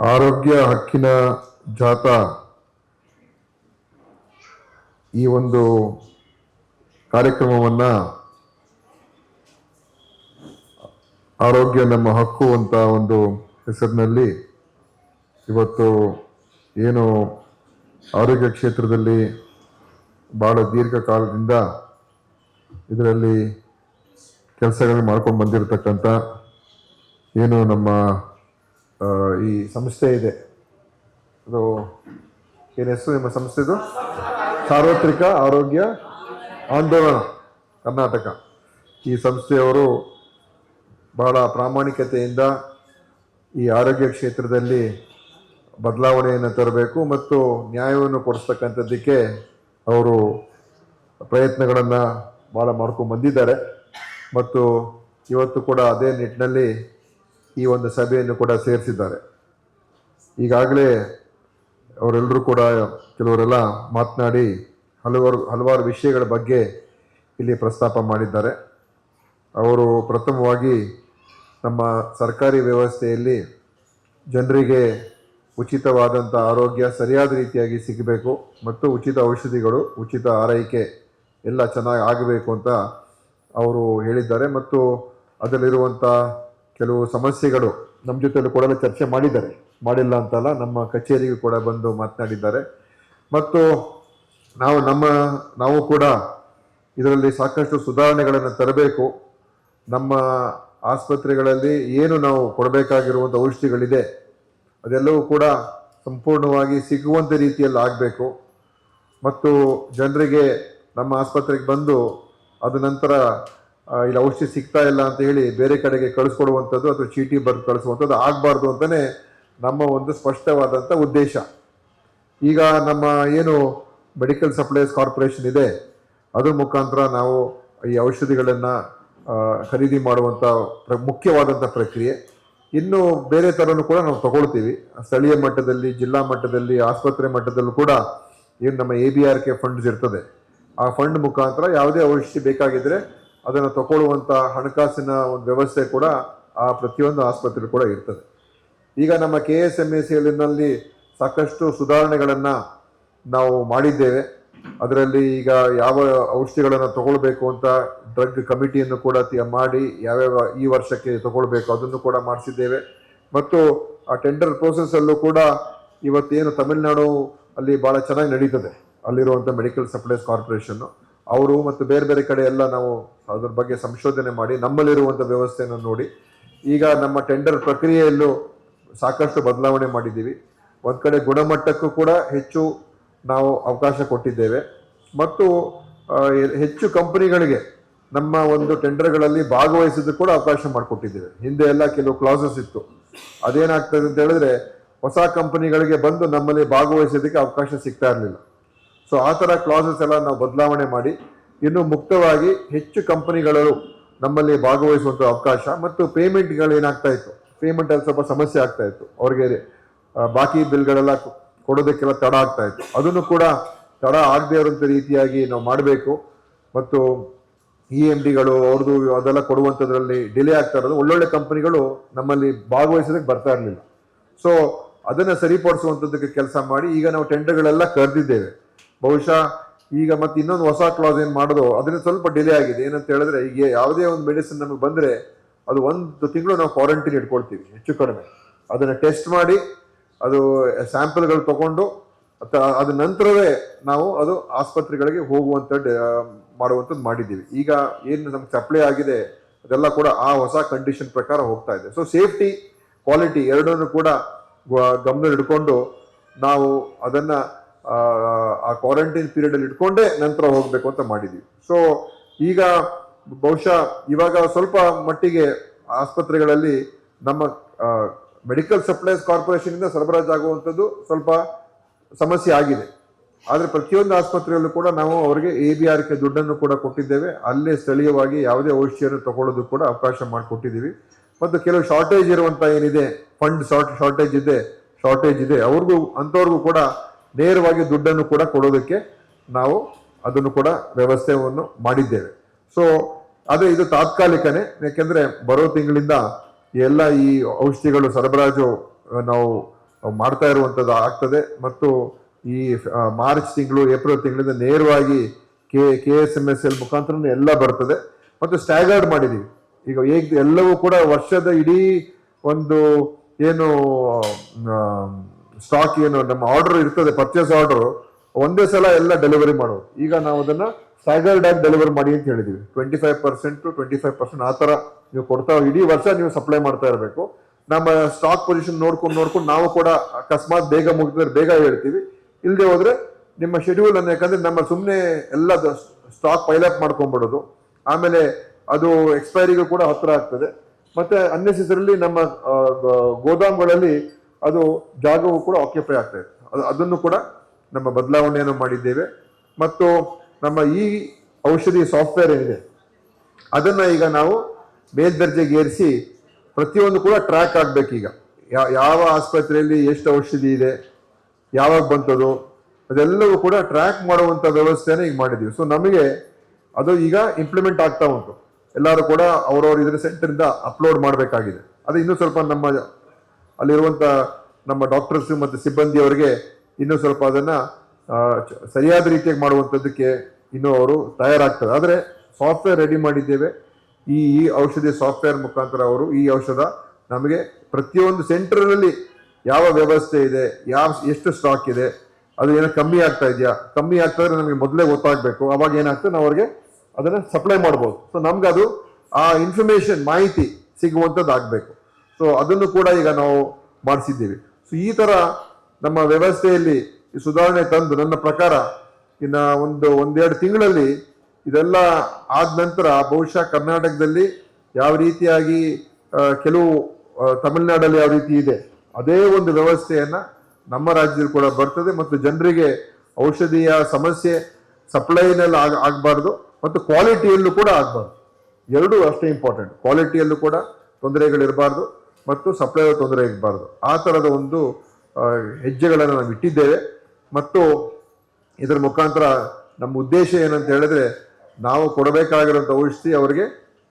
ಆರೋಗ್ಯ ಹಕ್ಕಿನ ಜಾಥಾ ಈ ಒಂದು ಕಾರ್ಯಕ್ರಮವನ್ನು ಆರೋಗ್ಯ ನಮ್ಮ ಹಕ್ಕು ಅಂತ ಒಂದು ಹೆಸರಿನಲ್ಲಿ ಇವತ್ತು ಏನು ಆರೋಗ್ಯ ಕ್ಷೇತ್ರದಲ್ಲಿ ಭಾಳ ದೀರ್ಘಕಾಲದಿಂದ ಇದರಲ್ಲಿ ಕೆಲಸಗಳು ಮಾಡ್ಕೊಂಡು ಬಂದಿರತಕ್ಕಂಥ ಏನು ನಮ್ಮ ಈ ಸಂಸ್ಥೆ ಇದೆ, ಅದು ಏನು ಹೆಸರು ನಿಮ್ಮ ಸಂಸ್ಥೆದು? ಸಾರ್ವತ್ರಿಕ ಆರೋಗ್ಯ ಆಂದೋಲನ ಕರ್ನಾಟಕ. ಈ ಸಂಸ್ಥೆಯವರು ಬಹಳ ಪ್ರಾಮಾಣಿಕತೆಯಿಂದ ಈ ಆರೋಗ್ಯ ಕ್ಷೇತ್ರದಲ್ಲಿ ಬದಲಾವಣೆಯನ್ನು ತರಬೇಕು ಮತ್ತು ನ್ಯಾಯವನ್ನು ಕೊಡಿಸ್ತಕ್ಕಂಥದ್ದಕ್ಕೆ ಅವರು ಪ್ರಯತ್ನಗಳನ್ನು ಭಾಳ ಮಾಡ್ಕೊಂಡು ಬಂದಿದ್ದಾರೆ. ಮತ್ತು ಇವತ್ತು ಕೂಡ ಅದೇ ನಿಟ್ಟಿನಲ್ಲಿ ಈ ಒಂದು ಸಭೆಯನ್ನು ಕೂಡ ಸೇರಿಸಿದ್ದಾರೆ. ಈಗಾಗಲೇ ಅವರೆಲ್ಲರೂ ಕೂಡ ಕೆಲವರೆಲ್ಲ ಮಾತನಾಡಿ ಹಲವಾರು ವಿಷಯಗಳ ಬಗ್ಗೆ ಇಲ್ಲಿ ಪ್ರಸ್ತಾಪ ಮಾಡಿದ್ದಾರೆ. ಅವರು ಪ್ರಥಮವಾಗಿ ನಮ್ಮ ಸರ್ಕಾರಿ ವ್ಯವಸ್ಥೆಯಲ್ಲಿ ಜನರಿಗೆ ಉಚಿತವಾದಂಥ ಆರೋಗ್ಯ ಸರಿಯಾದ ರೀತಿಯಾಗಿ ಸಿಗಬೇಕು ಮತ್ತು ಉಚಿತ ಔಷಧಿಗಳು, ಉಚಿತ ಆರೈಕೆ ಎಲ್ಲ ಚೆನ್ನಾಗಿ ಆಗಬೇಕು ಅಂತ ಅವರು ಹೇಳಿದ್ದಾರೆ. ಮತ್ತು ಅದರಲ್ಲಿರುವಂಥ ಕೆಲವು ಸಮಸ್ಯೆಗಳು ನಮ್ಮ ಜೊತೆಯಲ್ಲಿ ಕೂಡ ಚರ್ಚೆ ಮಾಡಿಲ್ಲ ಅಂತಲ್ಲ, ನಮ್ಮ ಕಚೇರಿಗೂ ಕೂಡ ಬಂದು ಮಾತನಾಡಿದ್ದಾರೆ. ಮತ್ತು ನಾವು ಕೂಡ ಇದರಲ್ಲಿ ಸಾಕಷ್ಟು ಸುಧಾರಣೆಗಳನ್ನು ತರಬೇಕು. ನಮ್ಮ ಆಸ್ಪತ್ರೆಗಳಲ್ಲಿ ಏನು ನಾವು ಕೊಡಬೇಕಾಗಿರುವಂಥ ಔಷಧಿಗಳಿದೆ ಅದೆಲ್ಲವೂ ಕೂಡ ಸಂಪೂರ್ಣವಾಗಿ ಸಿಗುವಂಥ ರೀತಿಯಲ್ಲಿ ಆಗಬೇಕು. ಮತ್ತು ಜನರಿಗೆ ನಮ್ಮ ಆಸ್ಪತ್ರೆಗೆ ಬಂದು ಅದ ನಂತರ ಇಲ್ಲಿ ಔಷಧಿ ಸಿಗ್ತಾ ಇಲ್ಲ ಅಂತ ಹೇಳಿ ಬೇರೆ ಕಡೆಗೆ ಕಳಿಸ್ಕೊಡುವಂಥದ್ದು ಅಥವಾ ಚೀಟಿ ಬರೆದು ಕಳಿಸುವಂಥದ್ದು ಆಗಬಾರ್ದು ಅಂತಲೇ ನಮ್ಮ ಒಂದು ಸ್ಪಷ್ಟವಾದಂಥ ಉದ್ದೇಶ. ಈಗ ನಮ್ಮ ಏನು ಮೆಡಿಕಲ್ ಸಪ್ಲೈಸ್ ಕಾರ್ಪೊರೇಷನ್ ಇದೆ, ಅದ್ರ ಮುಖಾಂತರ ನಾವು ಈ ಔಷಧಿಗಳನ್ನು ಖರೀದಿ ಮಾಡುವಂಥ ಮುಖ್ಯವಾದಂಥ ಪ್ರಕ್ರಿಯೆ. ಇನ್ನು ಬೇರೆ ಥರನೂ ಕೂಡ ನಾವು ತಗೊಳ್ತೀವಿ. ಸ್ಥಳೀಯ ಮಟ್ಟದಲ್ಲಿ, ಜಿಲ್ಲಾ ಮಟ್ಟದಲ್ಲಿ, ಆಸ್ಪತ್ರೆ ಮಟ್ಟದಲ್ಲೂ ಕೂಡ ಏನು ನಮ್ಮ ABRK ಫಂಡ್ಸ್ ಇರ್ತದೆ, ಆ ಫಂಡ್ ಮುಖಾಂತರ ಯಾವುದೇ ಔಷಧಿ ಬೇಕಾಗಿದ್ದರೆ ಅದನ್ನು ತಗೊಳ್ಳುವಂಥ ಹಣಕಾಸಿನ ಒಂದು ವ್ಯವಸ್ಥೆ ಕೂಡ ಆ ಪ್ರತಿಯೊಂದು ಆಸ್ಪತ್ರೆ ಕೂಡ ಇರ್ತದೆ. ಈಗ ನಮ್ಮ KSMACನಲ್ಲಿ ಸಾಕಷ್ಟು ಸುಧಾರಣೆಗಳನ್ನು ನಾವು ಮಾಡಿದ್ದೇವೆ. ಅದರಲ್ಲಿ ಈಗ ಯಾವ ಔಷಧಿಗಳನ್ನು ತಗೊಳ್ಬೇಕು ಅಂತ ಡ್ರಗ್ ಕಮಿಟಿಯನ್ನು ಕೂಡ ಮಾಡಿ ಯಾವ್ಯಾವ ಈ ವರ್ಷಕ್ಕೆ ತಗೊಳ್ಬೇಕು ಅದನ್ನು ಕೂಡ ಮಾಡಿಸಿದ್ದೇವೆ. ಮತ್ತು ಆ ಟೆಂಡರ್ ಪ್ರೋಸೆಸ್ಸಲ್ಲೂ ಕೂಡ ಇವತ್ತೇನು ತಮಿಳುನಾಡು ಅಲ್ಲಿ ಭಾಳ ಚೆನ್ನಾಗಿ ನಡೀತದೆ, ಅಲ್ಲಿರುವಂಥ ಮೆಡಿಕಲ್ ಸಪ್ಲೈಸ್ ಕಾರ್ಪೊರೇಷನ್ನು ಅವರು ಮತ್ತು ಬೇರೆ ಬೇರೆ ಕಡೆ ಎಲ್ಲ ನಾವು ಅದ್ರ ಬಗ್ಗೆ ಸಂಶೋಧನೆ ಮಾಡಿ ನಮ್ಮಲ್ಲಿರುವಂಥ ವ್ಯವಸ್ಥೆಯನ್ನು ನೋಡಿ ಈಗ ನಮ್ಮ ಟೆಂಡರ್ ಪ್ರಕ್ರಿಯೆಯಲ್ಲೂ ಸಾಕಷ್ಟು ಬದಲಾವಣೆ ಮಾಡಿದ್ದೀವಿ. ಒಂದು ಕಡೆ ಗುಣಮಟ್ಟಕ್ಕೂ ಕೂಡ ಹೆಚ್ಚು ನಾವು ಅವಕಾಶ ಕೊಟ್ಟಿದ್ದೇವೆ ಮತ್ತು ಹೆಚ್ಚು ಕಂಪನಿಗಳಿಗೆ ನಮ್ಮ ಒಂದು ಟೆಂಡರ್ಗಳಲ್ಲಿ ಭಾಗವಹಿಸೋದು ಕೂಡ ಅವಕಾಶ ಮಾಡಿಕೊಟ್ಟಿದ್ದೇವೆ. ಹಿಂದೆ ಎಲ್ಲ ಕೆಲವು ಕ್ಲಾಸಸ್ ಇತ್ತು, ಅದೇನಾಗ್ತದೆ ಅಂತ ಹೇಳಿದ್ರೆ ಹೊಸ ಕಂಪನಿಗಳಿಗೆ ಬಂದು ನಮ್ಮಲ್ಲಿ ಭಾಗವಹಿಸೋದಕ್ಕೆ ಅವಕಾಶ ಸಿಗ್ತಾ ಇರಲಿಲ್ಲ. ಸೊ ಆ ಥರ ಕ್ಲಾಸಸ್ ಎಲ್ಲ ನಾವು ಬದಲಾವಣೆ ಮಾಡಿ ಇನ್ನು ಮುಕ್ತವಾಗಿ ಹೆಚ್ಚು ಕಂಪನಿಗಳು ನಮ್ಮಲ್ಲಿ ಭಾಗವಹಿಸುವಂಥ ಅವಕಾಶ. ಮತ್ತು ಪೇಮೆಂಟ್ಗಳು ಏನಾಗ್ತಾ ಇತ್ತು, ಪೇಮೆಂಟಲ್ಲಿ ಸ್ವಲ್ಪ ಸಮಸ್ಯೆ ಆಗ್ತಾ ಇತ್ತು, ಅವ್ರಿಗೆ ಬಾಕಿ ಬಿಲ್ಗಳೆಲ್ಲ ಕೊಡೋದಕ್ಕೆಲ್ಲ ತಡ ಆಗ್ತಾ ಇತ್ತು. ಅದನ್ನು ಕೂಡ ತಡ ಆಗದೆ ಇರೋಂಥ ರೀತಿಯಾಗಿ ನಾವು ಮಾಡಬೇಕು. ಮತ್ತು EMDಗಳು ಅವ್ರದ್ದು ಅದೆಲ್ಲ ಕೊಡುವಂಥದ್ರಲ್ಲಿ ಡಿಲೇ ಆಗ್ತಾ ಇರೋದು, ಒಳ್ಳೊಳ್ಳೆ ಕಂಪನಿಗಳು ನಮ್ಮಲ್ಲಿ ಭಾಗವಹಿಸೋದಕ್ಕೆ ಬರ್ತಾ ಇರಲಿಲ್ಲ. ಸೊ ಅದನ್ನು ಸರಿಪಡಿಸುವಂಥದ್ದಕ್ಕೆ ಕೆಲಸ ಮಾಡಿ ಈಗ ನಾವು ಟೆಂಡರ್ಗಳೆಲ್ಲ ಕರೆದಿದ್ದೇವೆ. ಬಹುಶಃ ಈಗ ಮತ್ತೆ ಇನ್ನೊಂದು ಹೊಸ ಕ್ಲಾಸ್ ಏನು ಮಾಡೋದು ಅದನ್ನು ಸ್ವಲ್ಪ ಡಿಲೇ ಆಗಿದೆ. ಏನಂತ ಹೇಳಿದ್ರೆ ಈಗ ಯಾವುದೇ ಒಂದು ಮೆಡಿಸಿನ್ ನಮಗೆ ಬಂದರೆ ಅದು 1 ತಿಂಗಳು ನಾವು ಕ್ವಾರಂಟೈನ್ ಇಟ್ಕೊಳ್ತೀವಿ ಹೆಚ್ಚು ಕಡಿಮೆ. ಅದನ್ನು ಟೆಸ್ಟ್ ಮಾಡಿ ಅದು ಸ್ಯಾಂಪಲ್ಗಳು ತಗೊಂಡು ಅದ ನಂತರವೇ ನಾವು ಅದು ಆಸ್ಪತ್ರೆಗಳಿಗೆ ಹೋಗುವಂಥ ಮಾಡುವಂಥದ್ದು ಮಾಡಿದ್ದೀವಿ. ಈಗ ಏನು ನಮ್ಗೆ ಸಪ್ಲೈ ಆಗಿದೆ ಅದೆಲ್ಲ ಕೂಡ ಆ ಹೊಸ ಕಂಡೀಷನ್ ಪ್ರಕಾರ ಹೋಗ್ತಾ ಇದೆ. ಸೊ ಸೇಫ್ಟಿ, ಕ್ವಾಲಿಟಿ ಎರಡನ್ನೂ ಕೂಡ ಗಮನ ಇಟ್ಕೊಂಡು ನಾವು ಅದನ್ನು ಆ ಕ್ವಾರಂಟೈನ್ ಪೀರಿಯಡಲ್ಲಿ ಇಟ್ಕೊಂಡೇ ನಂತರ ಹೋಗಬೇಕು ಅಂತ ಮಾಡಿದ್ದೀವಿ. ಸೊ ಈಗ ಬಹುಶಃ ಇವಾಗ ಸ್ವಲ್ಪ ಮಟ್ಟಿಗೆ ಆಸ್ಪತ್ರೆಗಳಲ್ಲಿ ನಮ್ಮ ಮೆಡಿಕಲ್ ಸಪ್ಲೈಸ್ ಕಾರ್ಪೊರೇಷನಿಂದ ಸರಬರಾಜಾಗುವಂಥದ್ದು ಸ್ವಲ್ಪ ಸಮಸ್ಯೆ ಆಗಿದೆ. ಆದರೆ ಪ್ರತಿಯೊಂದು ಆಸ್ಪತ್ರೆಯಲ್ಲೂ ಕೂಡ ನಾವು ಅವರಿಗೆ ABRK ದುಡ್ಡನ್ನು ಕೂಡ ಕೊಟ್ಟಿದ್ದೇವೆ. ಅಲ್ಲೇ ಸ್ಥಳೀಯವಾಗಿ ಯಾವುದೇ ಔಷಧಿಯನ್ನು ತಗೊಳ್ಳೋದು ಕೂಡ ಅವಕಾಶ ಮಾಡಿಕೊಟ್ಟಿದ್ದೀವಿ. ಮತ್ತು ಕೆಲವು ಶಾರ್ಟೇಜ್ ಇರುವಂಥ ಏನಿದೆ, ಫಂಡ್ ಶಾರ್ಟೇಜ್ ಇದೆ ಅಂಥವ್ರಿಗೂ ಕೂಡ ನೇರವಾಗಿ ದುಡ್ಡನ್ನು ಕೂಡ ಕೊಡೋದಕ್ಕೆ ನಾವು ಅದನ್ನು ಕೂಡ ವ್ಯವಸ್ಥೆಯನ್ನು ಮಾಡಿದ್ದೇವೆ. ಸೊ ಇದು ತಾತ್ಕಾಲಿಕನೇ, ಯಾಕೆಂದರೆ ಬರೋ ತಿಂಗಳಿಂದ ಎಲ್ಲ ಈ ಔಷಧಿಗಳು ಸರಬರಾಜು ನಾವು ಮಾಡ್ತಾ ಇರುವಂಥದ್ದು ಆಗ್ತದೆ. ಮತ್ತು ಈ ಮಾರ್ಚ್ ತಿಂಗಳು, ಏಪ್ರಿಲ್ ತಿಂಗಳಿಂದ ನೇರವಾಗಿ KSMSL ಮುಖಾಂತರ ಎಲ್ಲ ಬರ್ತದೆ. ಮತ್ತು ಸ್ಟ್ಯಾಗರ್ಡ್ ಮಾಡಿದ್ದೀವಿ. ಈಗ ಎಲ್ಲವೂ ಕೂಡ ವರ್ಷದ ಇಡೀ ಒಂದು ಏನು ಸ್ಟಾಕ್ ಏನು ನಮ್ಮ ಆರ್ಡರ್ ಇರ್ತದೆ, ಪರ್ಚೇಸ್ ಆರ್ಡರ್ ಒಂದೇ ಸಲ ಎಲ್ಲ ಡೆಲಿವರಿ ಮಾಡೋದು. ಈಗ ನಾವು ಅದನ್ನ ಸ್ಟ್ಯಾಗರ್ಡ್ ಆಗಿ ಡೆಲಿವರಿ ಮಾಡಿ ಅಂತ ಹೇಳಿದೀವಿ. 25% to 25% ಆ ತರ ನೀವು ಕೊಡ್ತಾ ಇಡೀ ವರ್ಷ ನೀವು ಸಪ್ಲೈ ಮಾಡ್ತಾ ಇರಬೇಕು. ನಮ್ಮ ಸ್ಟಾಕ್ ಪೊಸಿಷನ್ ನೋಡ್ಕೊಂಡು ನಾವು ಕೂಡ ಅಕಸ್ಮಾತ್ ಬೇಗ ಮುಗಿದ್ರೆ ಬೇಗ ಹೇಳ್ತೀವಿ, ಇಲ್ಲದೆ ಹೋದ್ರೆ ನಿಮ್ಮ ಶೆಡ್ಯೂಲ್ ಅನ್ನು, ಯಾಕಂದ್ರೆ ನಮ್ಮ ಸುಮ್ಮನೆ ಎಲ್ಲ ಸ್ಟಾಕ್ ಪೈಲಪ್ ಮಾಡ್ಕೊಂಡ್ಬಿಡೋದು, ಆಮೇಲೆ ಅದು ಎಕ್ಸ್ಪೈರಿಗೂ ಕೂಡ ಹತ್ರ ಆಗ್ತದೆ. ಮತ್ತೆ ಅನ್ನೆಸೆಸರಿಲಿ ನಮ್ಮ ಗೋದಾಮ್ಗಳಲ್ಲಿ ಅದು ಜಾಗವು ಕೂಡ ಆಕ್ಯುಪೈ ಆಗ್ತಾ ಇದೆ. ಅದನ್ನು ಕೂಡ ನಮ್ಮ ಬದಲಾವಣೆಯನ್ನು ಮಾಡಿದ್ದೇವೆ. ಮತ್ತು ನಮ್ಮ ಈ ಔಷಧಿ ಸಾಫ್ಟ್ವೇರ್ ಏನಿದೆ ಅದನ್ನ ಈಗ ನಾವು ಮೇಲ್ದರ್ಜೆಗೆ ಏರಿಸಿ ಪ್ರತಿಯೊಂದು ಕೂಡ ಟ್ರ್ಯಾಕ್ ಆಗ್ಬೇಕು. ಈಗ ಯಾವ ಆಸ್ಪತ್ರೆಯಲ್ಲಿ ಎಷ್ಟು ಔಷಧಿ ಇದೆ, ಯಾವಾಗ ಬಂತದು, ಅದೆಲ್ಲವೂ ಕೂಡ ಟ್ರ್ಯಾಕ್ ಮಾಡುವಂತ ವ್ಯವಸ್ಥೆನ ಈಗ ಮಾಡಿದೀವಿ. ಸೊ ನಮಗೆ ಅದು ಈಗ ಇಂಪ್ಲಿಮೆಂಟ್ ಆಗ್ತಾ ಉಂಟು. ಎಲ್ಲರೂ ಕೂಡ ಅವ್ರವ್ರ ಇದ್ರ ಸೆಂಟರ್ ಇಂದ ಅಪ್ಲೋಡ್ ಮಾಡಬೇಕಾಗಿದೆ. ಅದು ಇನ್ನೂ ಸ್ವಲ್ಪ ನಮ್ಮ ಅಲ್ಲಿರುವಂತ ನಮ್ಮ ಡಾಕ್ಟರ್ಸ್ ಮತ್ತು ಸಿಬ್ಬಂದಿ ಅವರಿಗೆ ಇನ್ನೂ ಸ್ವಲ್ಪ ಅದನ್ನ ಸರಿಯಾದ ರೀತಿಯಾಗಿ ಮಾಡುವಂಥದ್ದಕ್ಕೆ ಇನ್ನೂ ಅವರು ತಯಾರಾಗ್ತದೆ. ಆದರೆ ಸಾಫ್ಟ್ವೇರ್ ರೆಡಿ ಮಾಡಿದ್ದೇವೆ. ಈ ಔಷಧಿ ಸಾಫ್ಟ್ವೇರ್ ಮುಖಾಂತರ ಅವರು ಈ ಔಷಧ ನಮಗೆ ಪ್ರತಿಯೊಂದು ಸೆಂಟರ್ನಲ್ಲಿ ಯಾವ ವ್ಯವಸ್ಥೆ ಇದೆ, ಎಷ್ಟು ಸ್ಟಾಕ್ ಇದೆ, ಅದು ಏನೋ ಕಮ್ಮಿ ಆಗ್ತಾ ಇದೆಯಾ, ಕಮ್ಮಿ ಆಗ್ತಾ ಇದ್ರೆ ನಮಗೆ ಮೊದಲೇ ಗೊತ್ತಾಗಬೇಕು. ಅವಾಗ ಏನಾಗ್ತದೆ ನಾವು ಅವ್ರಿಗೆ ಅದನ್ನ ಸಪ್ಲೈ ಮಾಡ್ಬೋದು. ಸೊ ನಮ್ಗೆ ಅದು ಆ ಇನ್ಫಾರ್ಮೇಶನ್ ಮಾಹಿತಿ ಸಿಗುವಂಥದ್ದು ಆಗಬೇಕು. ಸೊ ಅದನ್ನು ಕೂಡ ಈಗ ನಾವು ಮಾಡಿಸಿದ್ದೀವಿ. ಸೊ ಈ ತರ ನಮ್ಮ ವ್ಯವಸ್ಥೆಯಲ್ಲಿ ಸುಧಾರಣೆ ತಂದು ನನ್ನ ಪ್ರಕಾರ ಇನ್ನ ಒಂದೆರಡು ತಿಂಗಳಲ್ಲಿ ಇದೆಲ್ಲ ಆದ ನಂತರ ಬಹುಶಃ ಕರ್ನಾಟಕದಲ್ಲಿ ಯಾವ ರೀತಿಯಾಗಿ ಕೆಲವು ತಮಿಳುನಾಡಲ್ಲಿ ಯಾವ ರೀತಿ ಇದೆ ಅದೇ ಒಂದು ವ್ಯವಸ್ಥೆಯನ್ನ ನಮ್ಮ ರಾಜ್ಯದಲ್ಲಿ ಕೂಡ ಬರ್ತದೆ. ಮತ್ತು ಜನರಿಗೆ ಔಷಧಿಯ ಸಮಸ್ಯೆ ಸಪ್ಲೈನಲ್ಲಿ ಆಗಬಾರ್ದು ಮತ್ತು ಕ್ವಾಲಿಟಿಯಲ್ಲೂ ಕೂಡ ಆಗಬಾರ್ದು. ಎರಡೂ ಅಷ್ಟೇ ಇಂಪಾರ್ಟೆಂಟ್. ಕ್ವಾಲಿಟಿಯಲ್ಲೂ ಕೂಡ ತೊಂದರೆಗಳಿರಬಾರ್ದು ಮತ್ತು ಸಪ್ಲೈ ತೊಂದರೆ ಇರಬಾರ್ದು. ಆ ಥರದ ಒಂದು ಹೆಜ್ಜೆಗಳನ್ನು ನಾವು ಇಟ್ಟಿದ್ದೇವೆ. ಮತ್ತು ಇದರ ಮುಖಾಂತರ ನಮ್ಮ ಉದ್ದೇಶ ಏನಂತ ಹೇಳಿದ್ರೆ, ನಾವು ಕೊಡಬೇಕಾಗಿರುವಂಥ ಔಷಧಿ ಅವರಿಗೆ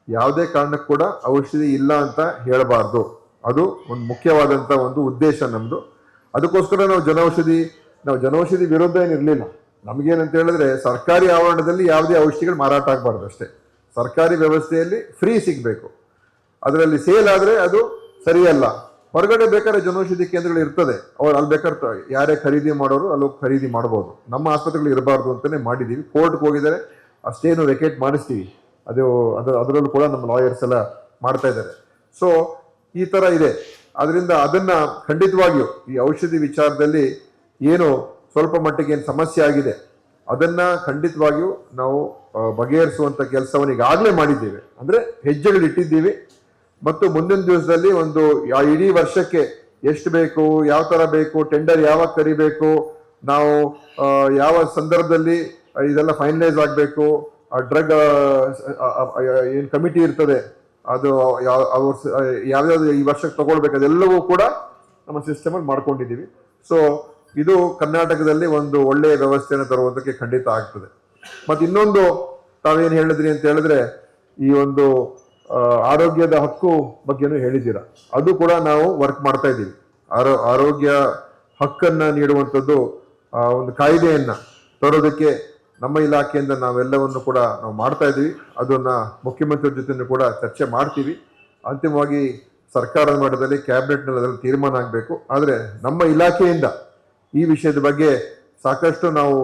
ಯಾವುದೇ ಕಾರಣಕ್ಕೂ ಕೂಡ ಔಷಧಿ ಇಲ್ಲ ಅಂತ ಹೇಳಬಾರ್ದು. ಅದು ಒಂದು ಮುಖ್ಯವಾದಂಥ ಒಂದು ಉದ್ದೇಶ ನಮ್ಮದು. ಅದಕ್ಕೋಸ್ಕರ ನಾವು ಜನೌಷಧಿ ವಿರುದ್ಧ ಏನಿರಲಿಲ್ಲ. ನಮಗೇನಂತ ಹೇಳಿದ್ರೆ, ಸರ್ಕಾರಿ ಆವರಣದಲ್ಲಿ ಯಾವುದೇ ಔಷಧಿಗಳು ಮಾರಾಟ ಆಗಬಾರ್ದು ಅಷ್ಟೇ. ಸರ್ಕಾರಿ ವ್ಯವಸ್ಥೆಯಲ್ಲಿ ಫ್ರೀ ಸಿಗಬೇಕು. ಅದರಲ್ಲಿ ಸೇಲ್ ಆದರೆ ಅದು ಸರಿಯಲ್ಲ. ಹೊರಗಡೆ ಬೇಕಾದ್ರೆ ಜನೌಷಧಿ ಕೇಂದ್ರಗಳು ಇರ್ತದೆ, ಅವ್ರು ಅಲ್ಲಿ ಬೇಕಾದ್ರೆ ಯಾರೇ ಖರೀದಿ ಮಾಡೋರು ಅಲ್ಲಿ ಖರೀದಿ ಮಾಡ್ಬೋದು. ನಮ್ಮ ಆಸ್ಪತ್ರೆಗಳು ಇರಬಾರ್ದು ಅಂತಾನೆ ಮಾಡಿದ್ದೀವಿ. ಕೋರ್ಟ್ಗೆ ಹೋಗಿದ್ದಾರೆ, ಅಷ್ಟೇನು ವೆಕೇಟ್ ಮಾಡಿಸ್ತೀವಿ. ಅದರಲ್ಲೂ ಕೂಡ ನಮ್ಮ ಲಾಯರ್ಸ್ ಎಲ್ಲ ಮಾಡ್ತಾ ಇದ್ದಾರೆ. ಸೊ ಈ ತರ ಇದೆ. ಅದರಿಂದ ಅದನ್ನ ಖಂಡಿತವಾಗಿಯೂ ಈ ಔಷಧಿ ವಿಚಾರದಲ್ಲಿ ಏನು ಸ್ವಲ್ಪ ಮಟ್ಟಿಗೆ ಏನು ಸಮಸ್ಯೆ ಆಗಿದೆ ಅದನ್ನ ಖಂಡಿತವಾಗಿಯೂ ನಾವು ಬಗೆಹರಿಸುವಂತ ಕೆಲಸವನ್ನು ಈಗಾಗಲೇ ಮಾಡಿದ್ದೇವೆ. ಅಂದ್ರೆ ಹೆಜ್ಜೆಗಳು ಇಟ್ಟಿದ್ದೀವಿ. ಮತ್ತು ಮುಂದಿನ ದಿವಸದಲ್ಲಿ ಇಡೀ ವರ್ಷಕ್ಕೆ ಎಷ್ಟು ಬೇಕು, ಯಾವ ತರ ಬೇಕು, ಟೆಂಡರ್ ಯಾವಾಗ ಕರಿಬೇಕು, ನಾವು ಯಾವ ಸಂದರ್ಭದಲ್ಲಿ ಇದೆಲ್ಲ ಫೈನಲೈಸ್ ಆಗಬೇಕು, ಡ್ರಗ್ ಏನು ಕಮಿಟಿ ಇರ್ತದೆ ಅದು ಯಾವ್ಯಾವ್ದು ಈ ವರ್ಷಕ್ಕೆ ತಗೊಳ್ಬೇಕು, ಅದೆಲ್ಲವೂ ಕೂಡ ನಮ್ಮ ಸಿಸ್ಟಮ್ ಅಲ್ಲಿ ಮಾಡ್ಕೊಂಡಿದ್ದೀವಿ. ಸೊ ಇದು ಕರ್ನಾಟಕದಲ್ಲಿ ಒಂದು ಒಳ್ಳೆಯ ವ್ಯವಸ್ಥೆಯನ್ನು ತರುವುದಕ್ಕೆ ಖಂಡಿತ ಆಗ್ತದೆ. ಮತ್ತೆ ಇನ್ನೊಂದು ತಾವೇನು ಹೇಳಿದ್ರಿ ಅಂತ ಹೇಳಿದ್ರೆ, ಈ ಒಂದು ಆರೋಗ್ಯದ ಹಕ್ಕು ಬಗ್ಗೆನೂ ಹೇಳಿದ್ದೀರಾ. ಅದು ಕೂಡ ನಾವು ವರ್ಕ್ ಮಾಡ್ತಾ ಇದ್ದೀವಿ. ಆರೋಗ್ಯ ಹಕ್ಕನ್ನ ನೀಡುವಂಥದ್ದು ಒಂದು ಕಾಯ್ದೆಯನ್ನ ತರೋದಕ್ಕೆ ನಮ್ಮ ಇಲಾಖೆಯಿಂದ ನಾವೆಲ್ಲವನ್ನು ಕೂಡ ನಾವು ಮಾಡ್ತಾ ಇದ್ದೀವಿ. ಅದನ್ನ ಮುಖ್ಯಮಂತ್ರಿ ಜೊತೆ ಕೂಡ ಚರ್ಚೆ ಮಾಡ್ತೀವಿ. ಅಂತಿಮವಾಗಿ ಸರ್ಕಾರದ ಮಟ್ಟದಲ್ಲಿ ಕ್ಯಾಬಿನೆಟ್ನಲ್ಲಿ ಅದರಲ್ಲಿ ತೀರ್ಮಾನ ಆಗಬೇಕು. ಆದರೆ ನಮ್ಮ ಇಲಾಖೆಯಿಂದ ಈ ವಿಷಯದ ಬಗ್ಗೆ ಸಾಕಷ್ಟು ನಾವು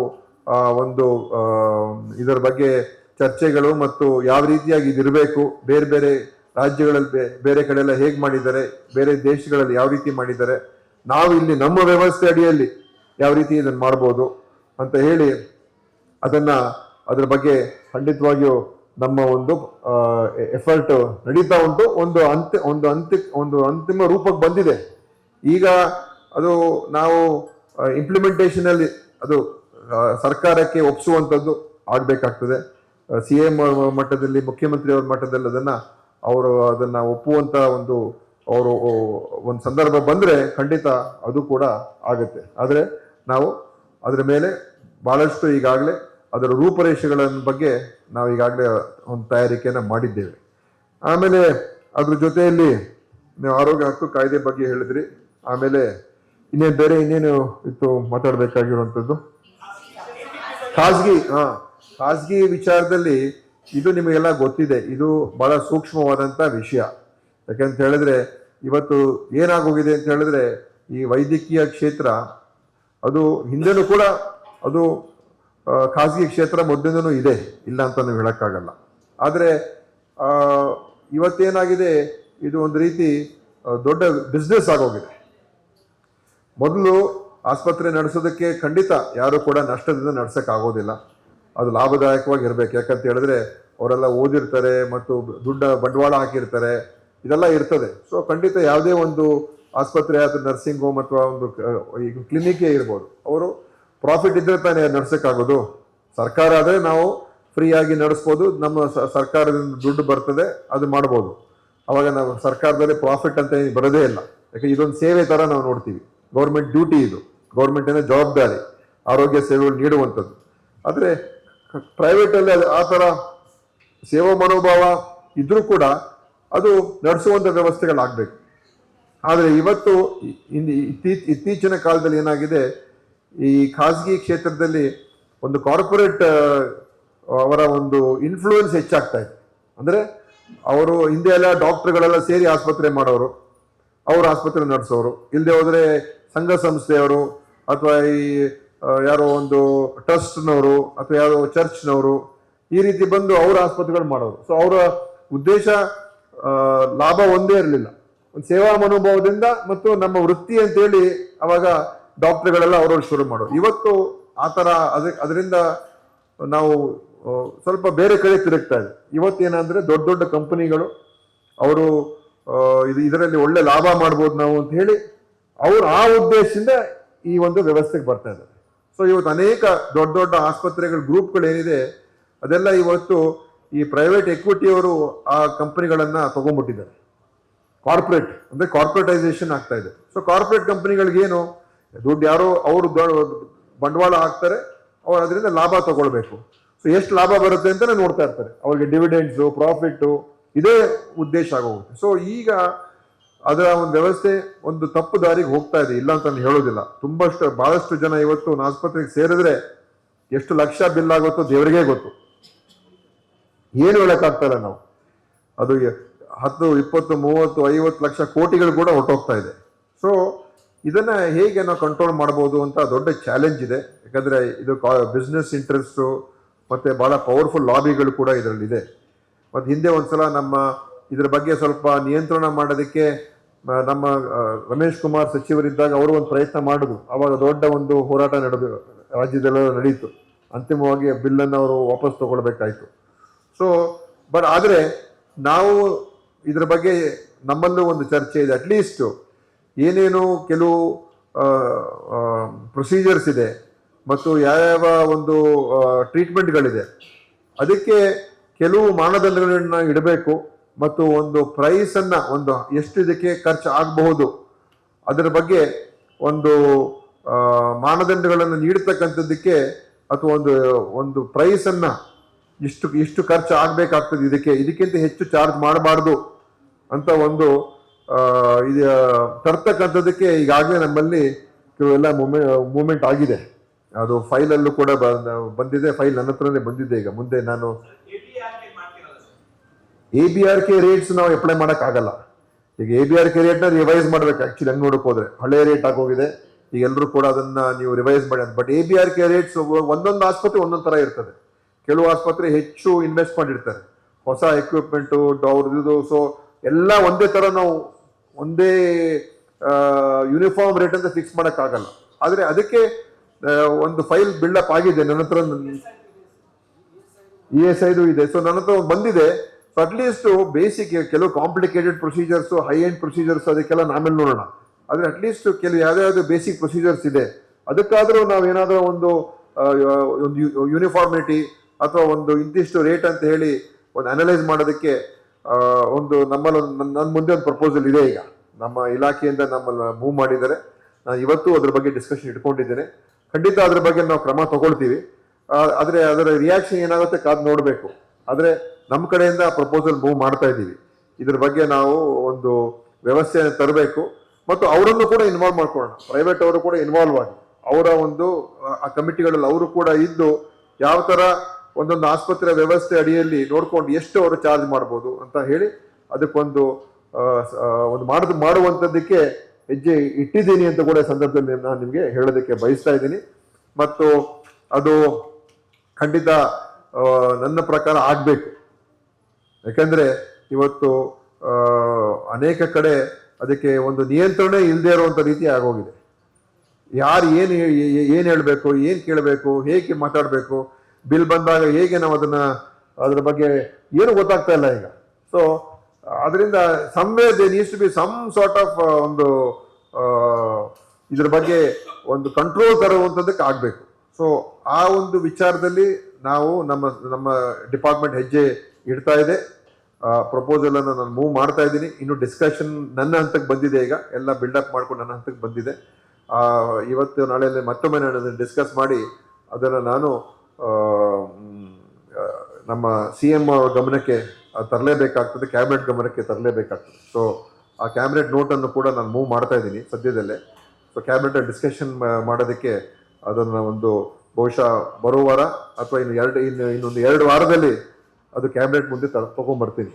ಇದರ ಬಗ್ಗೆ ಚರ್ಚೆಗಳು ಮತ್ತು ಯಾವ ರೀತಿಯಾಗಿ ಇದಿರಬೇಕು, ಬೇರೆ ಬೇರೆ ರಾಜ್ಯಗಳಲ್ಲಿ ಬೇರೆ ಕಡೆ ಎಲ್ಲ ಹೇಗೆ ಮಾಡಿದ್ದಾರೆ, ಬೇರೆ ದೇಶಗಳಲ್ಲಿ ಯಾವ ರೀತಿ ಮಾಡಿದ್ದಾರೆ, ನಾವು ಇಲ್ಲಿ ನಮ್ಮ ವ್ಯವಸ್ಥೆ ಅಡಿಯಲ್ಲಿ ಯಾವ ರೀತಿ ಇದನ್ನು ಮಾಡ್ಬೋದು ಅಂತ ಹೇಳಿ ಅದರ ಬಗ್ಗೆ ಖಂಡಿತವಾಗಿಯೂ ನಮ್ಮ ಒಂದು ಎಫರ್ಟ್ ನಡೀತಾ ಉಂಟು. ಒಂದು ಅಂತಿಮ ರೂಪಕ್ಕೆ ಬಂದಿದೆ. ಈಗ ಅದು ನಾವು ಇಂಪ್ಲಿಮೆಂಟೇಷನ್ ಅಲ್ಲಿ ಅದು ಸರ್ಕಾರಕ್ಕೆ ಒಪ್ಪಿಸುವಂಥದ್ದು ಆಗ್ಬೇಕಾಗ್ತದೆ. CM ಮಟ್ಟದಲ್ಲಿ, ಮುಖ್ಯಮಂತ್ರಿ ಅವರ ಮಟ್ಟದಲ್ಲಿ ಅದನ್ನ ಒಪ್ಪುವಂತ ಒಂದು ಸಂದರ್ಭ ಬಂದ್ರೆ ಖಂಡಿತ ಅದು ಕೂಡ ಆಗುತ್ತೆ. ಆದ್ರೆ ನಾವು ಅದರ ಮೇಲೆ ಬಹಳಷ್ಟು ಈಗಾಗಲೇ ಅದರ ರೂಪರೇಷೆಗಳ ಬಗ್ಗೆ ನಾವು ಈಗಾಗಲೇ ಒಂದು ತಯಾರಿಕೆಯನ್ನ ಮಾಡಿದ್ದೇವೆ. ಆಮೇಲೆ ಅದ್ರ ಜೊತೆಯಲ್ಲಿ ನೀವು ಆರೋಗ್ಯ ಹಕ್ಕು ಕಾಯ್ದೆ ಬಗ್ಗೆ ಹೇಳಿದ್ರಿ. ಆಮೇಲೆ ಇನ್ನೇನು ಬೇರೆ ಇನ್ನೇನು ಇತ್ತು ಮಾತಾಡಬೇಕಾಗಿರುವಂಥದ್ದು? ಖಾಸಗಿ ವಿಚಾರದಲ್ಲಿ ಇದು ನಿಮಗೆಲ್ಲ ಗೊತ್ತಿದೆ, ಇದು ಬಹಳ ಸೂಕ್ಷ್ಮವಾದಂಥ ವಿಷಯ. ಯಾಕಂತ ಹೇಳಿದ್ರೆ ಇವತ್ತು ಏನಾಗೋಗಿದೆ ಅಂತ ಹೇಳಿದ್ರೆ ಈ ವೈದ್ಯಕೀಯ ಕ್ಷೇತ್ರ ಅದು ಹಿಂದೆನೂ ಕೂಡ ಅದು ಖಾಸಗಿ ಕ್ಷೇತ್ರ ಮೊದಲಿಂದನೂ ಇದೆ, ಇಲ್ಲ ಅಂತ ನಾವು ಹೇಳೋಕ್ಕಾಗಲ್ಲ. ಆದರೆ ಇವತ್ತೇನಾಗಿದೆ, ಇದು ಒಂದು ರೀತಿ ದೊಡ್ಡ ಬಿಸ್ನೆಸ್ ಆಗೋಗಿದೆ. ಮೊದಲು ಆಸ್ಪತ್ರೆ ನಡೆಸೋದಕ್ಕೆ ಖಂಡಿತ ಯಾರು ಕೂಡ ನಷ್ಟದಿಂದ ನಡೆಸೋಕ್ಕಾಗೋದಿಲ್ಲ, ಅದು ಲಾಭದಾಯಕವಾಗಿ ಇರಬೇಕು. ಯಾಕಂತ ಹೇಳಿದ್ರೆ ಅವರೆಲ್ಲ ಓದಿರ್ತಾರೆ ಮತ್ತು ಬಂಡವಾಳ ಹಾಕಿರ್ತಾರೆ, ಇದೆಲ್ಲ ಇರ್ತದೆ. ಸೊ ಖಂಡಿತ ಯಾವುದೇ ಒಂದು ಆಸ್ಪತ್ರೆ ಅಥವಾ ನರ್ಸಿಂಗ್ ಹೋಮ್ ಅಥವಾ ಒಂದು ಈಗ ಕ್ಲಿನಿಕ್ಕೇ ಇರ್ಬೋದು, ಅವರು ಪ್ರಾಫಿಟ್ ಇದ್ದರೆ ತಾನೇ ನಡೆಸೋಕ್ಕಾಗೋದು. ಸರ್ಕಾರ ಆದರೆ ನಾವು ಫ್ರೀಯಾಗಿ ನಡೆಸ್ಬೋದು, ನಮ್ಮ ಸರ್ಕಾರದಿಂದ ದುಡ್ಡು ಬರ್ತದೆ, ಅದು ಮಾಡ್ಬೋದು. ಅವಾಗ ನಾವು ಸರ್ಕಾರದಲ್ಲಿ ಪ್ರಾಫಿಟ್ ಅಂತ ಬರೋದೇ ಇಲ್ಲ. ಯಾಕೆ ಇದೊಂದು ಸೇವೆ ಥರ ನಾವು ನೋಡ್ತೀವಿ, ಗೌರ್ಮೆಂಟ್ ಡ್ಯೂಟಿ, ಇದು ಗೌರ್ಮೆಂಟಿನ ಜವಾಬ್ದಾರಿ ಆರೋಗ್ಯ ಸೇವೆಗಳು ನೀಡುವಂಥದ್ದು. ಆದರೆ ಪ್ರೈವೇಟಲ್ಲಿ ಆ ಥರ ಸೇವಾ ಮನೋಭಾವ ಇದ್ರೂ ಕೂಡ ಅದು ನಡೆಸುವಂಥ ವ್ಯವಸ್ಥೆಗಳಾಗಬೇಕು. ಆದರೆ ಇವತ್ತು ಇತ್ತೀಚಿನ ಕಾಲದಲ್ಲಿ ಏನಾಗಿದೆ, ಈ ಖಾಸಗಿ ಕ್ಷೇತ್ರದಲ್ಲಿ ಒಂದು ಕಾರ್ಪೊರೇಟ್ ಅವರ ಒಂದು ಇನ್ಫ್ಲೂಯೆನ್ಸ್ ಹೆಚ್ಚಾಗ್ತಾ ಇದೆ. ಅಂದರೆ ಅವರು ಹಿಂದೆ ಎಲ್ಲ ಡಾಕ್ಟರ್ಗಳೆಲ್ಲ ಸೇರಿ ಆಸ್ಪತ್ರೆ ಮಾಡೋರು, ಅವರು ಆಸ್ಪತ್ರೆ ನಡೆಸೋರು, ಇಲ್ಲದೆ ಹೋದರೆ ಸಂಘ ಸಂಸ್ಥೆಯವರು ಅಥವಾ ಈ ಯಾರೋ ಒಂದು ಟ್ರಸ್ಟ್ನವರು ಅಥವಾ ಯಾರೋ ಚರ್ಚ್ನವರು ಈ ರೀತಿ ಬಂದು ಅವರ ಆಸ್ಪತ್ರೆಗಳು ಮಾಡೋರು. ಸೊ ಅವರ ಉದ್ದೇಶ ಲಾಭ ಒಂದೇ ಇರಲಿಲ್ಲ, ಒಂದು ಸೇವಾ ಮನೋಭಾವದಿಂದ ಮತ್ತು ನಮ್ಮ ವೃತ್ತಿ ಅಂತೇಳಿ ಅವಾಗ ಡಾಕ್ಟರ್ಗಳೆಲ್ಲ ಅವರವ್ರು ಶುರು ಮಾಡೋರು. ಇವತ್ತು ಆ ಥರ ಅದರಿಂದ ನಾವು ಸ್ವಲ್ಪ ಬೇರೆ ಕಡೆ ತಿರುಗ್ತಾ ಇದೆ. ಇವತ್ತೇನಂದ್ರೆ ದೊಡ್ಡ ದೊಡ್ಡ ಕಂಪನಿಗಳು ಅವರು ಇದರಲ್ಲಿ ಒಳ್ಳೆ ಲಾಭ ಮಾಡ್ಬೋದು ನಾವು ಅಂತ ಹೇಳಿ ಅವರು ಆ ಉದ್ದೇಶದಿಂದ ಈ ಒಂದು ವ್ಯವಸ್ಥೆಗೆ ಬರ್ತಾ ಇದ್ದಾರೆ. ಸೊ ಇವತ್ತು ಅನೇಕ ದೊಡ್ಡ ದೊಡ್ಡ ಆಸ್ಪತ್ರೆಗಳ ಗ್ರೂಪ್ಗಳು ಏನಿದೆ ಅದೆಲ್ಲ ಇವತ್ತು ಈ ಪ್ರೈವೇಟ್ ಎಕ್ವಿಟಿಯವರು ಆ ಕಂಪನಿಗಳನ್ನ ತಗೊಂಡ್ಬಿಟ್ಟಿದ್ದಾರೆ. ಕಾರ್ಪೊರೇಟ್ ಅಂದ್ರೆ ಕಾರ್ಪೊರೇಟೈಸೇಷನ್ ಆಗ್ತಾ ಇದೆ. ಸೊ ಕಾರ್ಪೊರೇಟ್ ಕಂಪನಿಗಳಿಗೇನು ದುಡ್ಡು ಯಾರೋ ಅವರು ಬಂಡವಾಳ ಹಾಕ್ತಾರೆ, ಅವ್ರು ಅದರಿಂದ ಲಾಭ ತಗೊಳ್ಬೇಕು. ಸೊ ಎಷ್ಟು ಲಾಭ ಬರುತ್ತೆ ಅಂತ ನೋಡ್ತಾ ಇರ್ತಾರೆ, ಅವ್ರಿಗೆ ಡಿವಿಡೆಂಡ್ಸು ಪ್ರಾಫಿಟ್ಟು ಇದೇ ಉದ್ದೇಶ ಆಗೋಗುತ್ತೆ. ಸೊ ಈಗ ಅದರ ಒಂದು ವ್ಯವಸ್ಥೆ ಒಂದು ತಪ್ಪು ದಾರಿಗೆ ಹೋಗ್ತಾ ಇದೆ, ಇಲ್ಲ ಅಂತ ನಾನು ಹೇಳೋದಿಲ್ಲ. ಬಹಳಷ್ಟು ಜನ ಇವತ್ತು ಆಸ್ಪತ್ರೆಗೆ ಸೇರಿದ್ರೆ ಎಷ್ಟು ಲಕ್ಷ ಬಿಲ್ ಆಗುತ್ತೋ ದೇವರಿಗೇ ಗೊತ್ತು, ಏನು ಹೇಳಕ್ಕಾಗ್ತಲ್ಲ ನಾವು. ಅದು 10, 20, 30, 50 ಲಕ್ಷ ಕೋಟಿಗಳು ಕೂಡ ಹೊರಟೋಗ್ತಾ ಇದೆ. ಸೊ ಇದನ್ನ ಹೇಗೆ ನಾವು ಕಂಟ್ರೋಲ್ ಮಾಡ್ಬೋದು ಅಂತ ದೊಡ್ಡ ಚಾಲೆಂಜ್ ಇದೆ. ಯಾಕಂದ್ರೆ ಇದು ಬಿಸ್ನೆಸ್ ಇಂಟ್ರೆಸ್ಟು ಮತ್ತೆ ಬಹಳ ಪವರ್ಫುಲ್ ಲಾಬಿಗಳು ಕೂಡ ಇದರಲ್ಲಿದೆ. ಮತ್ತು ಹಿಂದೆ ಒಂದ್ಸಲ ನಮ್ಮ ಇದ್ರ ಬಗ್ಗೆ ಸ್ವಲ್ಪ ನಿಯಂತ್ರಣ ಮಾಡೋದಕ್ಕೆ ನಮ್ಮ ರಮೇಶ್ ಕುಮಾರ್ ಸಚಿವರಿದ್ದಾಗ ಅವರು ಒಂದು ಪ್ರಯತ್ನ ಮಾಡಿದ್ರು. ಅವಾಗ ದೊಡ್ಡ ಒಂದು ಹೋರಾಟ ರಾಜ್ಯದಲ್ಲೆಲ್ಲ ನಡೀತು. ಅಂತಿಮವಾಗಿ ಬಿಲ್ಲನ್ನು ಅವರು ವಾಪಸ್ ತಗೊಳ್ಬೇಕಾಯ್ತು. ಸೊ ಆದರೆ ನಾವು ಇದ್ರ ಬಗ್ಗೆ ನಮ್ಮಲ್ಲೂ ಒಂದು ಚರ್ಚೆ ಇದೆ. ಅಟ್ಲೀಸ್ಟ್ ಏನೇನು ಕೆಲವು ಪ್ರೊಸೀಜರ್ಸ್ ಇದೆ ಮತ್ತು ಯಾವ ಒಂದು ಟ್ರೀಟ್ಮೆಂಟ್ಗಳಿದೆ ಅದಕ್ಕೆ ಕೆಲವು ಮಾನದಂಡಗಳನ್ನ ಇಡಬೇಕು ಮತ್ತು ಒಂದು ಪ್ರೈಸನ್ನು ಒಂದು ಎಷ್ಟು ಇದಕ್ಕೆ ಖರ್ಚು ಆಗಬಹುದು ಅದರ ಬಗ್ಗೆ ಒಂದು ಮಾನದಂಡಗಳನ್ನು ನೀಡತಕ್ಕಂಥದ್ದಕ್ಕೆ ಅಥವಾ ಒಂದು ಪ್ರೈಸನ್ನು ಇಷ್ಟು ಖರ್ಚು ಆಗಬೇಕಾಗ್ತದೆ, ಇದಕ್ಕಿಂತ ಹೆಚ್ಚು ಚಾರ್ಜ್ ಮಾಡಬಾರ್ದು ಅಂತ ಒಂದು ತರ್ತಕ್ಕಂಥದ್ದಕ್ಕೆ ಈಗಾಗಲೇ ನಮ್ಮಲ್ಲಿ ಕೆಲವೆಲ್ಲ ಮೂಮೆಂಟ್ ಆಗಿದೆ. ಅದು ಫೈಲಲ್ಲೂ ಕೂಡ ಬಂದಿದೆ. ಫೈಲ್ ನನ್ನ ಹತ್ರನೇ ಬಂದಿದೆ. ಈಗ ಮುಂದೆ ನಾನು ABRK ರೇಟ್ಸ್ ನಾವು ಅಪ್ಲೈ ಮಾಡೋಕ್ಕಾಗಲ್ಲ. ಈಗ ABRK ರೇಟ್ನ ರಿವೈಸ್ ಮಾಡ್ಬೇಕು. ಆಕ್ಚುಲಿ ಹಂಗೆ ನೋಡಕ್ ಹೋದ್ರೆ ಹಳೆ ರೇಟ್ ಆಗೋಗಿದೆ. ಈಗ ಎಲ್ಲರೂ ಕೂಡ ಅದನ್ನ ನೀವು ರಿವೈಸ್ ಮಾಡಿ. ಬಟ್ ABRK ರೇಟ್ಸ್ ಒಂದೊಂದು ಆಸ್ಪತ್ರೆ ಒಂದೊಂದು ತರ ಇರ್ತದೆ. ಕೆಲವು ಆಸ್ಪತ್ರೆ ಹೆಚ್ಚು ಇನ್ವೆಸ್ಟ್ ಮಾಡಿರ್ತಾರೆ, ಹೊಸ ಎಕ್ವಿಪ್ಮೆಂಟು ಅವ್ರದ್ದು. ಸೊ ಎಲ್ಲ ಒಂದೇ ತರ ನಾವು ಒಂದೇ ಯೂನಿಫಾರ್ಮ್ ರೇಟ್ ಅಂತ ಫಿಕ್ಸ್ ಮಾಡೋಕ್ಕಾಗಲ್ಲ. ಆದರೆ ಅದಕ್ಕೆ ಒಂದು ಫೈಲ್ ಬಿಲ್ಡಪ್ ಆಗಿದೆ ನನ್ನ ಹತ್ರ. ESI ಇದೆ. ಸೊ ನನ್ನ ಹತ್ರ ಬಂದಿದೆ. ಸೊ ಅಟ್ಲೀಸ್ಟ್ ಬೇಸಿಕ್ ಕೆಲವು complicated procedures, high end procedures ಅದಕ್ಕೆಲ್ಲ ಆಮೇಲೆ ನೋಡೋಣ. ಆದರೆ ಅಟ್ಲೀಸ್ಟ್ ಕೆಲವು ಯಾವ್ಯಾವ್ದು ಬೇಸಿಕ್ ಪ್ರೊಸೀಜರ್ಸ್ ಇದೆ ಅದಕ್ಕಾದರೂ ನಾವೇನಾದರೂ ಒಂದು ಯೂನಿಫಾರ್ಮಿಟಿ ಅಥವಾ ಒಂದು ಇಂತಿಷ್ಟು ರೇಟ್ ಅಂತ ಹೇಳಿ ಒಂದು ಅನಲೈಸ್ ಮಾಡೋದಕ್ಕೆ ನನ್ನ ಮುಂದೆ ಒಂದು ಪ್ರಪೋಸಲ್ ಇದೆ. ಈಗ ನಮ್ಮ ಇಲಾಖೆಯಿಂದ ನಮ್ಮನ್ನು ಮೂವ್ ಮಾಡಿದ್ದಾರೆ. ನಾನು ಇವತ್ತು ಅದ್ರ ಬಗ್ಗೆ ಡಿಸ್ಕಷನ್ ಇಟ್ಕೊಂಡಿದ್ದೇನೆ. ಖಂಡಿತ ಅದ್ರ ಬಗ್ಗೆ ನಾವು ಕ್ರಮ ತಗೊಳ್ತೀವಿ. ಆದರೆ ಅದರ ರಿಯಾಕ್ಷನ್ ಏನಾಗುತ್ತೆ ಕಾದು ನೋಡಬೇಕು. ಆದರೆ ನಮ್ಮ ಕಡೆಯಿಂದ ಪ್ರಪೋಸಲ್ ಮೂವ್ ಮಾಡ್ತಾ ಇದ್ದೀವಿ. ಇದ್ರ ಬಗ್ಗೆ ನಾವು ಒಂದು ವ್ಯವಸ್ಥೆಯನ್ನು ತರಬೇಕು ಮತ್ತು ಅವರನ್ನು ಕೂಡ ಇನ್ವಾಲ್ವ್ ಮಾಡ್ಕೊಳ್ಳೋಣ, ಪ್ರೈವೇಟ್ ಅವರು ಕೂಡ ಇನ್ವಾಲ್ವ್ ಆಗಿ ಅವರ ಒಂದು ಆ ಕಮಿಟಿಗಳಲ್ಲಿ ಅವರು ಕೂಡ ಇದ್ದು ಯಾವ ತರ ಒಂದೊಂದು ಆಸ್ಪತ್ರೆ ವ್ಯವಸ್ಥೆ ಅಡಿಯಲ್ಲಿ ನೋಡ್ಕೊಂಡು ಎಷ್ಟು ಅವರು ಚಾರ್ಜ್ ಮಾಡ್ಬೋದು ಅಂತ ಹೇಳಿ ಅದಕ್ಕೊಂದು ಒಂದು ಮಾಡುವಂಥದ್ದಕ್ಕೆ ಹೆಜ್ಜೆ ಇಟ್ಟಿದ್ದೀನಿ ಅಂತ ಕೂಡ ಸಂದರ್ಭದಲ್ಲಿ ನಾನು ನಿಮಗೆ ಹೇಳೋದಕ್ಕೆ ಬಯಸ್ತಾ ಇದ್ದೀನಿ. ಮತ್ತು ಅದು ಖಂಡಿತ ನನ್ನ ಪ್ರಕಾರ ಆಗಬೇಕು. ಯಾಕಂದ್ರೆ ಇವತ್ತು ಅನೇಕ ಕಡೆ ಅದಕ್ಕೆ ಒಂದು ನಿಯಂತ್ರಣ ಇಲ್ಲದೆ ಇರುವಂಥ ರೀತಿ ಆಗೋಗಿದೆ. ಯಾರು ಏನು ಹೇಳಬೇಕು, ಏನು ಕೇಳಬೇಕು, ಹೇಗೆ ಮಾತಾಡಬೇಕು, ಬಿಲ್ ಬಂದಾಗ ಹೇಗೆ ನಾವು ಅದ್ರ ಬಗ್ಗೆ ಏನು ಗೊತ್ತಾಗ್ತಾ ಇಲ್ಲ ಈಗ. ಸೊ ಅದರಿಂದ they needs to be some sort of ಒಂದು ಇದ್ರ ಬಗ್ಗೆ ಒಂದು ಕಂಟ್ರೋಲ್ ತರುವಂಥದ್ದಕ್ಕೆ ಆಗಬೇಕು. ಸೊ ಆ ಒಂದು ವಿಚಾರದಲ್ಲಿ ನಾವು ನಮ್ಮ ಡಿಪಾರ್ಟ್ಮೆಂಟ್ ಹೆಜ್ಜೆ ಇಡ್ತಾ ಇದೆ. ಪ್ರಪೋಸಲ್ ಅನ್ನು ನಾನು ಮೂವ್ ಮಾಡ್ತಾ ಇದ್ದೀನಿ. ಇನ್ನು ಡಿಸ್ಕಷನ್ ನನ್ನ ಹಂತಕ್ಕೆ ಬಂದಿದೆ, ಈಗ ಎಲ್ಲ ಬಿಲ್ಡಪ್ ಮಾಡ್ಕೊಂಡು ನನ್ನ ಹಂತಕ್ಕೆ ಬಂದಿದೆ. ಇವತ್ತು ನಾಳೆಯಲ್ಲಿ ಮತ್ತೊಮ್ಮೆ ನಾನು ಡಿಸ್ಕಸ್ ಮಾಡಿ ಅದನ್ನು ನಾನು ನಮ್ಮ CM ಗಮನಕ್ಕೆ ತರಲೇಬೇಕಾಗ್ತದೆ, ಕ್ಯಾಬಿನೆಟ್ ಗಮನಕ್ಕೆ ತರಲೇಬೇಕಾಗ್ತದೆ. ಸೊ ಆ ಕ್ಯಾಬಿನೆಟ್ ನೋಟನ್ನು ಕೂಡ ನಾನು ಮೂವ್ ಮಾಡ್ತಾ ಇದ್ದೀನಿ ಸದ್ಯದಲ್ಲೇ. ಸೊ ಕ್ಯಾಬಿನೆಟ್ ಡಿಸ್ಕಷನ್ ಮಾಡೋದಕ್ಕೆ ಅದನ್ನು ಒಂದು ಬಹುಶಃ ಬರೋ ವಾರ ಅಥವಾ ಇನ್ನೊಂದು 2 ವಾರದಲ್ಲಿ ಅದು ಕ್ಯಾಬಿನೆಟ್ ಮುಂದೆ ತಗೊಂಡ್ಬರ್ತೀನಿ.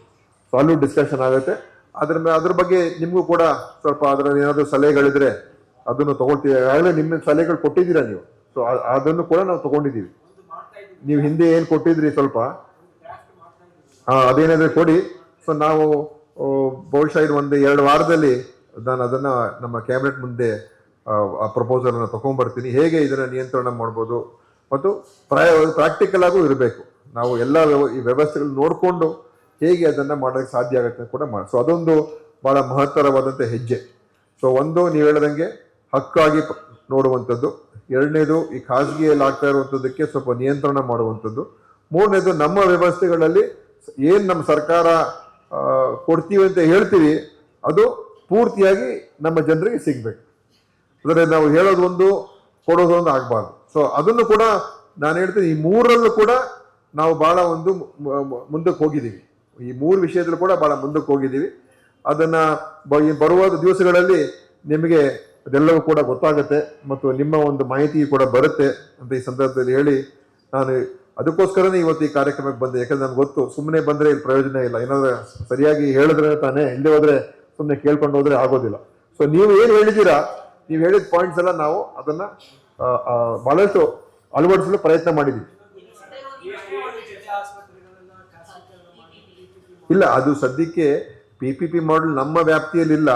ಸೊ ಅಲ್ಲೂ ಡಿಸ್ಕಷನ್ ಆಗುತ್ತೆ. ಅದ್ರ ಬಗ್ಗೆ ನಿಮಗೂ ಕೂಡ ಸ್ವಲ್ಪ ಅದರಲ್ಲಿ ಏನಾದರೂ ಸಲಹೆಗಳಿದ್ರೆ ಅದನ್ನು ತಗೊಳ್ತೀವಿ. ಆಗಲೇ ನಿಮ್ಮ ಸಲಹೆಗಳು ಕೊಟ್ಟಿದ್ದೀರಾ ನೀವು. ಸೊ ಅದನ್ನು ಕೂಡ ನಾವು ತಗೊಂಡಿದ್ದೀವಿ. ನೀವು ಹಿಂದೆ ಏನು ಕೊಟ್ಟಿದ್ರಿ ಸ್ವಲ್ಪ ಅದೇನಾದ್ರೆ ಕೊಡಿ. ಸೊ ನಾವು ಬಹುಶಃ ಇದು 1-2 ವಾರದಲ್ಲಿ ನಾನು ಅದನ್ನು ನಮ್ಮ ಕ್ಯಾಬಿನೆಟ್ ಮುಂದೆ ಆ ಪ್ರಪೋಸಲ್ ಅನ್ನು ತಗೊಂಡ್ಬರ್ತೀನಿ. ಹೇಗೆ ಇದನ್ನು ನಿಯಂತ್ರಣ ಮಾಡ್ಬೋದು ಮತ್ತು ಪ್ರಾಕ್ಟಿಕಲ್ ಆಗೂ ಇರಬೇಕು. ನಾವು ಎಲ್ಲ ಈ ವ್ಯವಸ್ಥೆಗಳು ನೋಡಿಕೊಂಡು ಹೇಗೆ ಅದನ್ನು ಮಾಡೋಕ್ಕೆ ಸಾಧ್ಯ ಆಗುತ್ತೆ ಕೂಡ ಮಾಡಿ. ಸೊ ಅದೊಂದು ಭಾಳ ಮಹತ್ತರವಾದಂಥ ಹೆಜ್ಜೆ. ಸೊ ಒಂದು ನೀವು ಹೇಳ್ದಂಗೆ ಹಕ್ಕಾಗಿ ನೋಡುವಂಥದ್ದು, ಎರಡನೇದು ಈ ಖಾಸಗಿಯಲ್ಲಿ ಆಗ್ತಾ ಇರುವಂಥದ್ದಕ್ಕೆ ಸ್ವಲ್ಪ ನಿಯಂತ್ರಣ ಮಾಡುವಂಥದ್ದು, ಮೂರನೇದು ನಮ್ಮ ವ್ಯವಸ್ಥೆಗಳಲ್ಲಿ ಏನು ನಮ್ಮ ಸರ್ಕಾರ ಕೊಡ್ತೀವಿ ಅಂತ ಹೇಳ್ತೀವಿ ಅದು ಪೂರ್ತಿಯಾಗಿ ನಮ್ಮ ಜನರಿಗೆ ಸಿಗ್ಬೇಕು. ಅಂದರೆ ನಾವು ಹೇಳೋದು ಒಂದು ಕೊಡೋದು ಒಂದು ಆಗಬಾರ್ದು. ಸೊ ಅದನ್ನು ಕೂಡ ನಾನು ಹೇಳ್ತೀನಿ, ಈ ಮೂರರಲ್ಲೂ ಕೂಡ ನಾವು ಭಾಳ ಒಂದು ಮುಂದಕ್ಕೆ ಹೋಗಿದ್ದೀವಿ. ಈ 3 ವಿಷಯದಲ್ಲೂ ಕೂಡ ಭಾಳ ಮುಂದಕ್ಕೆ ಹೋಗಿದ್ದೀವಿ. ಅದನ್ನು ಬರುವ ದಿವಸಗಳಲ್ಲಿ ನಿಮಗೆ ಅದೆಲ್ಲವೂ ಕೂಡ ಗೊತ್ತಾಗುತ್ತೆ ಮತ್ತು ನಿಮ್ಮ ಒಂದು ಮಾಹಿತಿ ಕೂಡ ಬರುತ್ತೆ ಅಂತ ಈ ಸಂದರ್ಭದಲ್ಲಿ ಹೇಳಿ, ನಾನು ಅದಕ್ಕೋಸ್ಕರನೇ ಇವತ್ತು ಈ ಕಾರ್ಯಕ್ರಮಕ್ಕೆ ಬಂದೆ. ಯಾಕಂದ್ರೆ ನನಗೆ ಗೊತ್ತು, ಸುಮ್ಮನೆ ಬಂದರೆ ಇಲ್ಲಿ ಪ್ರಯೋಜನ ಇಲ್ಲ. ಏನಾದ್ರೆ ಸರಿಯಾಗಿ ಹೇಳಿದ್ರೆ ತಾನೇ, ಇಲ್ಲದೆ ಹೋದ್ರೆ ಸುಮ್ಮನೆ ಕೇಳ್ಕೊಂಡು ಹೋದ್ರೆ ಆಗೋದಿಲ್ಲ. ಸೊ ನೀವು ಏನು ಹೇಳಿದ್ದೀರಾ, ನೀವು ಹೇಳಿದ ಪಾಯಿಂಟ್ಸ್ ಎಲ್ಲ ನಾವು ಅದನ್ನ ಬಹಳಷ್ಟು ಅಳವಡಿಸಲು ಪ್ರಯತ್ನ ಮಾಡಿದ್ದೀವಿ. ಇಲ್ಲ, ಅದು ಸದ್ಯಕ್ಕೆ PPP ಮಾಡಲ್ ನಮ್ಮ ವ್ಯಾಪ್ತಿಯಲ್ಲಿ ಇಲ್ಲ.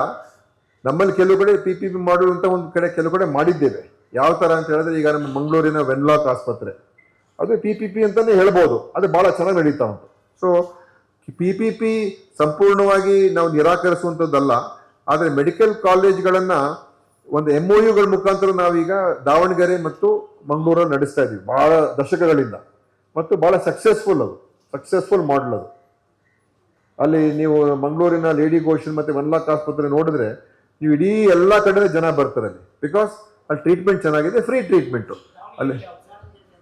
ನಮ್ಮಲ್ಲಿ ಕೆಲವು ಕಡೆ PPP ಮಾಡಲ್ ಅಂತ ಒಂದು ಕಡೆ ಕೆಲವು ಕಡೆ ಮಾಡಿದ್ದೇವೆ. ಯಾವ ತರ ಅಂತ ಹೇಳಿದ್ರೆ, ಈಗ ನಮ್ಮ ಮಂಗಳೂರಿನ ವೆನ್ಲಾಕ್ ಆಸ್ಪತ್ರೆ ಅದು PPP ಅಂತಾನೆ ಹೇಳ್ಬೋದು. ಅದು ಬಹಳ ಚೆನ್ನಾಗಿ ನಡೀತಾ ಉಂಟು. ಸೊ PPP ಸಂಪೂರ್ಣವಾಗಿ ನಾವು ನಿರಾಕರಿಸುವಂಥದ್ದಲ್ಲ. ಆದರೆ ಮೆಡಿಕಲ್ ಕಾಲೇಜ್ಗಳನ್ನ ಒಂದು MOUಗಳ ಮುಖಾಂತರ ನಾವೀಗ ದಾವಣಗೆರೆ ಮತ್ತು ಮಂಗಳೂರಲ್ಲಿ ನಡೆಸ್ತಾ ಇದ್ದೀವಿ ಬಹಳ ದಶಕಗಳಿಂದ, ಮತ್ತು ಬಹಳ ಸಕ್ಸಸ್ಫುಲ್ ಮಾಡಲ್ ಅದು. ಅಲ್ಲಿ ನೀವು ಮಂಗಳೂರಿನ ಲೇಡಿ ಗೋಶನ್ ಮತ್ತೆ ವೆನ್ಲಾಕ್ ಆಸ್ಪತ್ರೆ ನೋಡಿದ್ರೆ ನೀವು ಇಡೀ ಎಲ್ಲ ಕಡೆ ಜನ ಬರ್ತಾರೆ ಅಲ್ಲಿ. ಬಿಕಾಸ್ ಅಲ್ಲಿ ಟ್ರೀಟ್ಮೆಂಟ್ ಚೆನ್ನಾಗಿದೆ, ಫ್ರೀ ಟ್ರೀಟ್ಮೆಂಟು. ಅಲ್ಲಿ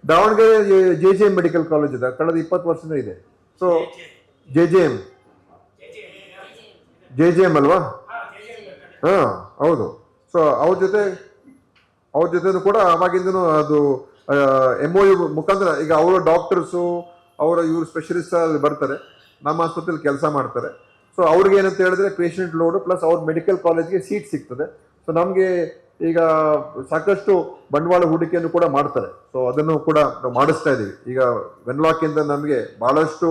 ದಾವಣಗೆರೆ JJM ಮೆಡಿಕಲ್ ಕಾಲೇಜ್ ಇದೆ, ಕಳೆದ 20 ವರ್ಷದಿಂದ ಇದೆ. ಸೊ JJM ಅಲ್ವಾ? ಹೌದು. ಸೊ ಅವ್ರ ಜೊತೆ ಕೂಡ ಅವಾಗಿಂದನೂ ಅದು MOU ಮುಖಾಂತರ ಈಗ ಅವರು ಡಾಕ್ಟರ್ಸು ಇವರು ಸ್ಪೆಷಲಿಸ್ಟ್ ಅಲ್ಲಿ ಬರ್ತಾರೆ, ನಮ್ಮ ಆಸ್ಪತ್ರೆಯಲ್ಲಿ ಕೆಲಸ ಮಾಡ್ತಾರೆ. ಸೊ ಅವ್ರಿಗೆ ಏನಂತ ಹೇಳಿದ್ರೆ ಪೇಷಂಟ್ ಲೋಡು ಪ್ಲಸ್ ಅವ್ರ ಮೆಡಿಕಲ್ ಕಾಲೇಜ್ಗೆ ಸೀಟ್ ಸಿಗ್ತದೆ. ಸೊ ನಮಗೆ ಈಗ ಸಾಕಷ್ಟು ಬಂಡವಾಳ ಹೂಡಿಕೆಯನ್ನು ಕೂಡ ಮಾಡ್ತಾರೆ. ಸೊ ಅದನ್ನು ಕೂಡ ನಾವು ಮಾಡಿಸ್ತಾ ಇದ್ದೀವಿ. ಈಗ ವೆನ್ಲಾಕಿಂದ ನಮಗೆ ಬಹಳಷ್ಟು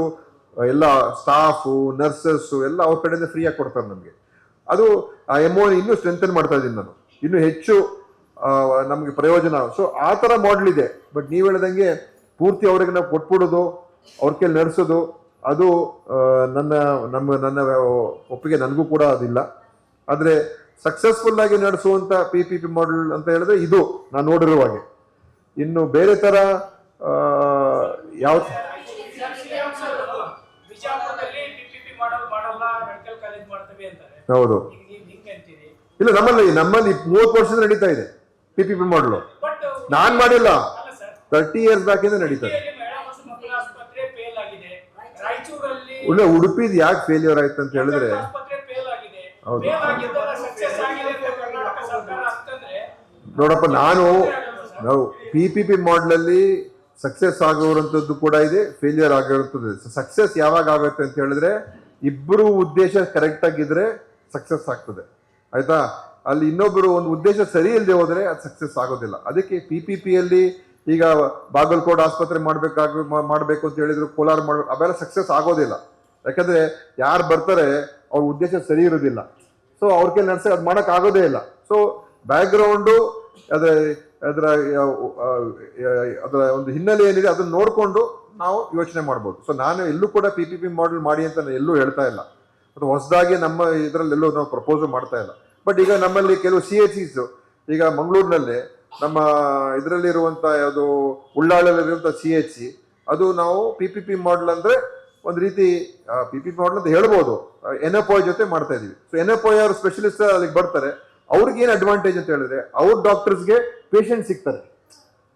ಎಲ್ಲ ಸ್ಟಾಫು, ನರ್ಸಸ್ಸು ಎಲ್ಲ ಅವ್ರ ಕಡೆಯಿಂದ ಫ್ರೀಯಾಗಿ ಕೊಡ್ತಾರೆ ನಮಗೆ. ಅದು ಆ MOU ಇನ್ನೂ ಸ್ಟ್ರೆಂಥನ್ ಮಾಡ್ತಾ ಇದ್ದೀನಿ ನಾನು, ಇನ್ನೂ ಹೆಚ್ಚು ನಮಗೆ ಪ್ರಯೋಜನ. ಸೊ ಆ ಥರ ಮಾಡಲ್ ಇದೆ. ಬಟ್ ನೀವು ಹೇಳ್ದಂಗೆ ಪೂರ್ತಿ ಅವ್ರಿಗೆ ನಾವು ಕೊಟ್ಬಿಡೋದು, ಅವ್ರ ಕೈಲಿ ನಡೆಸೋದು, ಅದು ನನ್ನ ಒಪ್ಪಿಗೆ ನನಗೂ ಕೂಡ ಅದಿಲ್ಲ. ಆದರೆ ಸಕ್ಸಸ್ಫುಲ್ ಆಗಿ ನಡೆಸುವಂಥ PPP ಮಾಡಲ್ ಅಂತ ಹೇಳಿದ್ರೆ ಇದು ನಾನು ನೋಡಿರುವ ಹಾಗೆ. ಇನ್ನು ಬೇರೆ ಥರ ಯಾವ ಹೌದು ಇಲ್ಲ, ನಮ್ಮಲ್ಲಿ 30 ವರ್ಷದಿಂದ ನಡೀತಾ ಇದೆ PPP ಮಾಡಲು. ನಾನ್ ಮಾಡಿಲ್ಲ, 30 years ಬ್ಯಾಕ್ ಇಂದ ನಡೀತದೆ. ಉಡುಪಿದು ಯಾಕೆ ಫೇಲ್ಯೂರ್ ಆಯ್ತು ಅಂತ ಹೇಳಿದ್ರೆ, ಹೌದು ನೋಡಪ್ಪ, ನಾವು PPP ಮಾಡಲಲ್ಲಿ ಸಕ್ಸಸ್ ಆಗೋರಂಥದ್ದು ಕೂಡ ಇದೆ, ಫೇಲಿಯರ್ ಆಗಿರುತ್ತದೆ. ಸಕ್ಸಸ್ ಯಾವಾಗ ಆಗುತ್ತೆ ಅಂತ ಹೇಳಿದ್ರೆ ಇಬ್ಬರು ಉದ್ದೇಶ ಕರೆಕ್ಟ್ ಆಗಿದ್ರೆ ಸಕ್ಸಸ್ ಆಗ್ತದೆ, ಆಯ್ತಾ. ಅಲ್ಲಿ ಇನ್ನೊಬ್ಬರು ಒಂದು ಉದ್ದೇಶ ಸರಿ ಇಲ್ಲದೆ ಹೋದ್ರೆ ಅದು ಸಕ್ಸಸ್ ಆಗೋದಿಲ್ಲ. ಅದಕ್ಕೆ PPPಯಲ್ಲಿ ಈಗ ಬಾಗಲಕೋಟೆ ಆಸ್ಪತ್ರೆ ಮಾಡಬೇಕು ಅಂತ ಹೇಳಿದ್ರು, ಕೋಲಾರ ಮಾಡ್ಬೇಕು, ಅವೆಲ್ಲ ಸಕ್ಸಸ್ ಆಗೋದಿಲ್ಲ. ಯಾಕಂದ್ರೆ ಯಾರು ಬರ್ತಾರೆ ಅವ್ರ ಉದ್ದೇಶ ಸರಿ ಇರೋದಿಲ್ಲ. ಸೊ ಅವ್ರಿಗೆ ನಡೆಸ ಅದು ಮಾಡಕ್ ಆಗೋದೇ ಇಲ್ಲ. ಸೊ ಬ್ಯಾಕ್ಗ್ರೌಂಡು ಅದರ ಅದರ ಅದರ ಒಂದು ಹಿನ್ನೆಲೆ ಏನಿದೆ ಅದನ್ನ ನೋಡಿಕೊಂಡು ನಾವು ಯೋಚನೆ ಮಾಡ್ಬೋದು. ಸೊ ನಾನು ಎಲ್ಲೂ ಕೂಡ PPP ಮಾಡೆಲ್ ಮಾಡಿ ಅಂತ ನಾನು ಎಲ್ಲೂ ಹೇಳ್ತಾ ಇಲ್ಲ, ಅದು ಹೊಸದಾಗಿ ನಮ್ಮ ಇದರಲ್ಲೆಲ್ಲೂ ನಾವು ಪ್ರಪೋಸ್ ಮಾಡ್ತಾ ಇಲ್ಲ. ಬಟ್ ಈಗ ನಮ್ಮಲ್ಲಿ ಕೆಲವು CHCs ಈಗ ಮಂಗಳೂರಿನಲ್ಲಿ ನಮ್ಮ ಇದರಲ್ಲಿರುವಂಥ ಯಾವುದು ಉಳ್ಳಾಳಲ್ಲಿರುವಂಥ CHC ಅದು ನಾವು PPP ಮಾಡೆಲ್ ಅಂದ್ರೆ ಒಂದು ರೀತಿ PPP ಮಾಡೆಲ್ ಅಂತ ಹೇಳ್ಬೋದು, NFOI ಜೊತೆ ಮಾಡ್ತಾ ಇದೀವಿ. ಸೊ NFOI ಅವರು ಸ್ಪೆಷಲಿಸ್ಟ್ ಅಲ್ಲಿಗೆ ಬರ್ತಾರೆ. ಅವ್ರಿಗೆ ಏನು ಅಡ್ವಾಂಟೇಜ್ ಅಂತ ಹೇಳಿದ್ರೆ ಅವ್ರ ಡಾಕ್ಟರ್ಸ್ಗೆ ಪೇಷಂಟ್ ಸಿಗ್ತಾರೆ,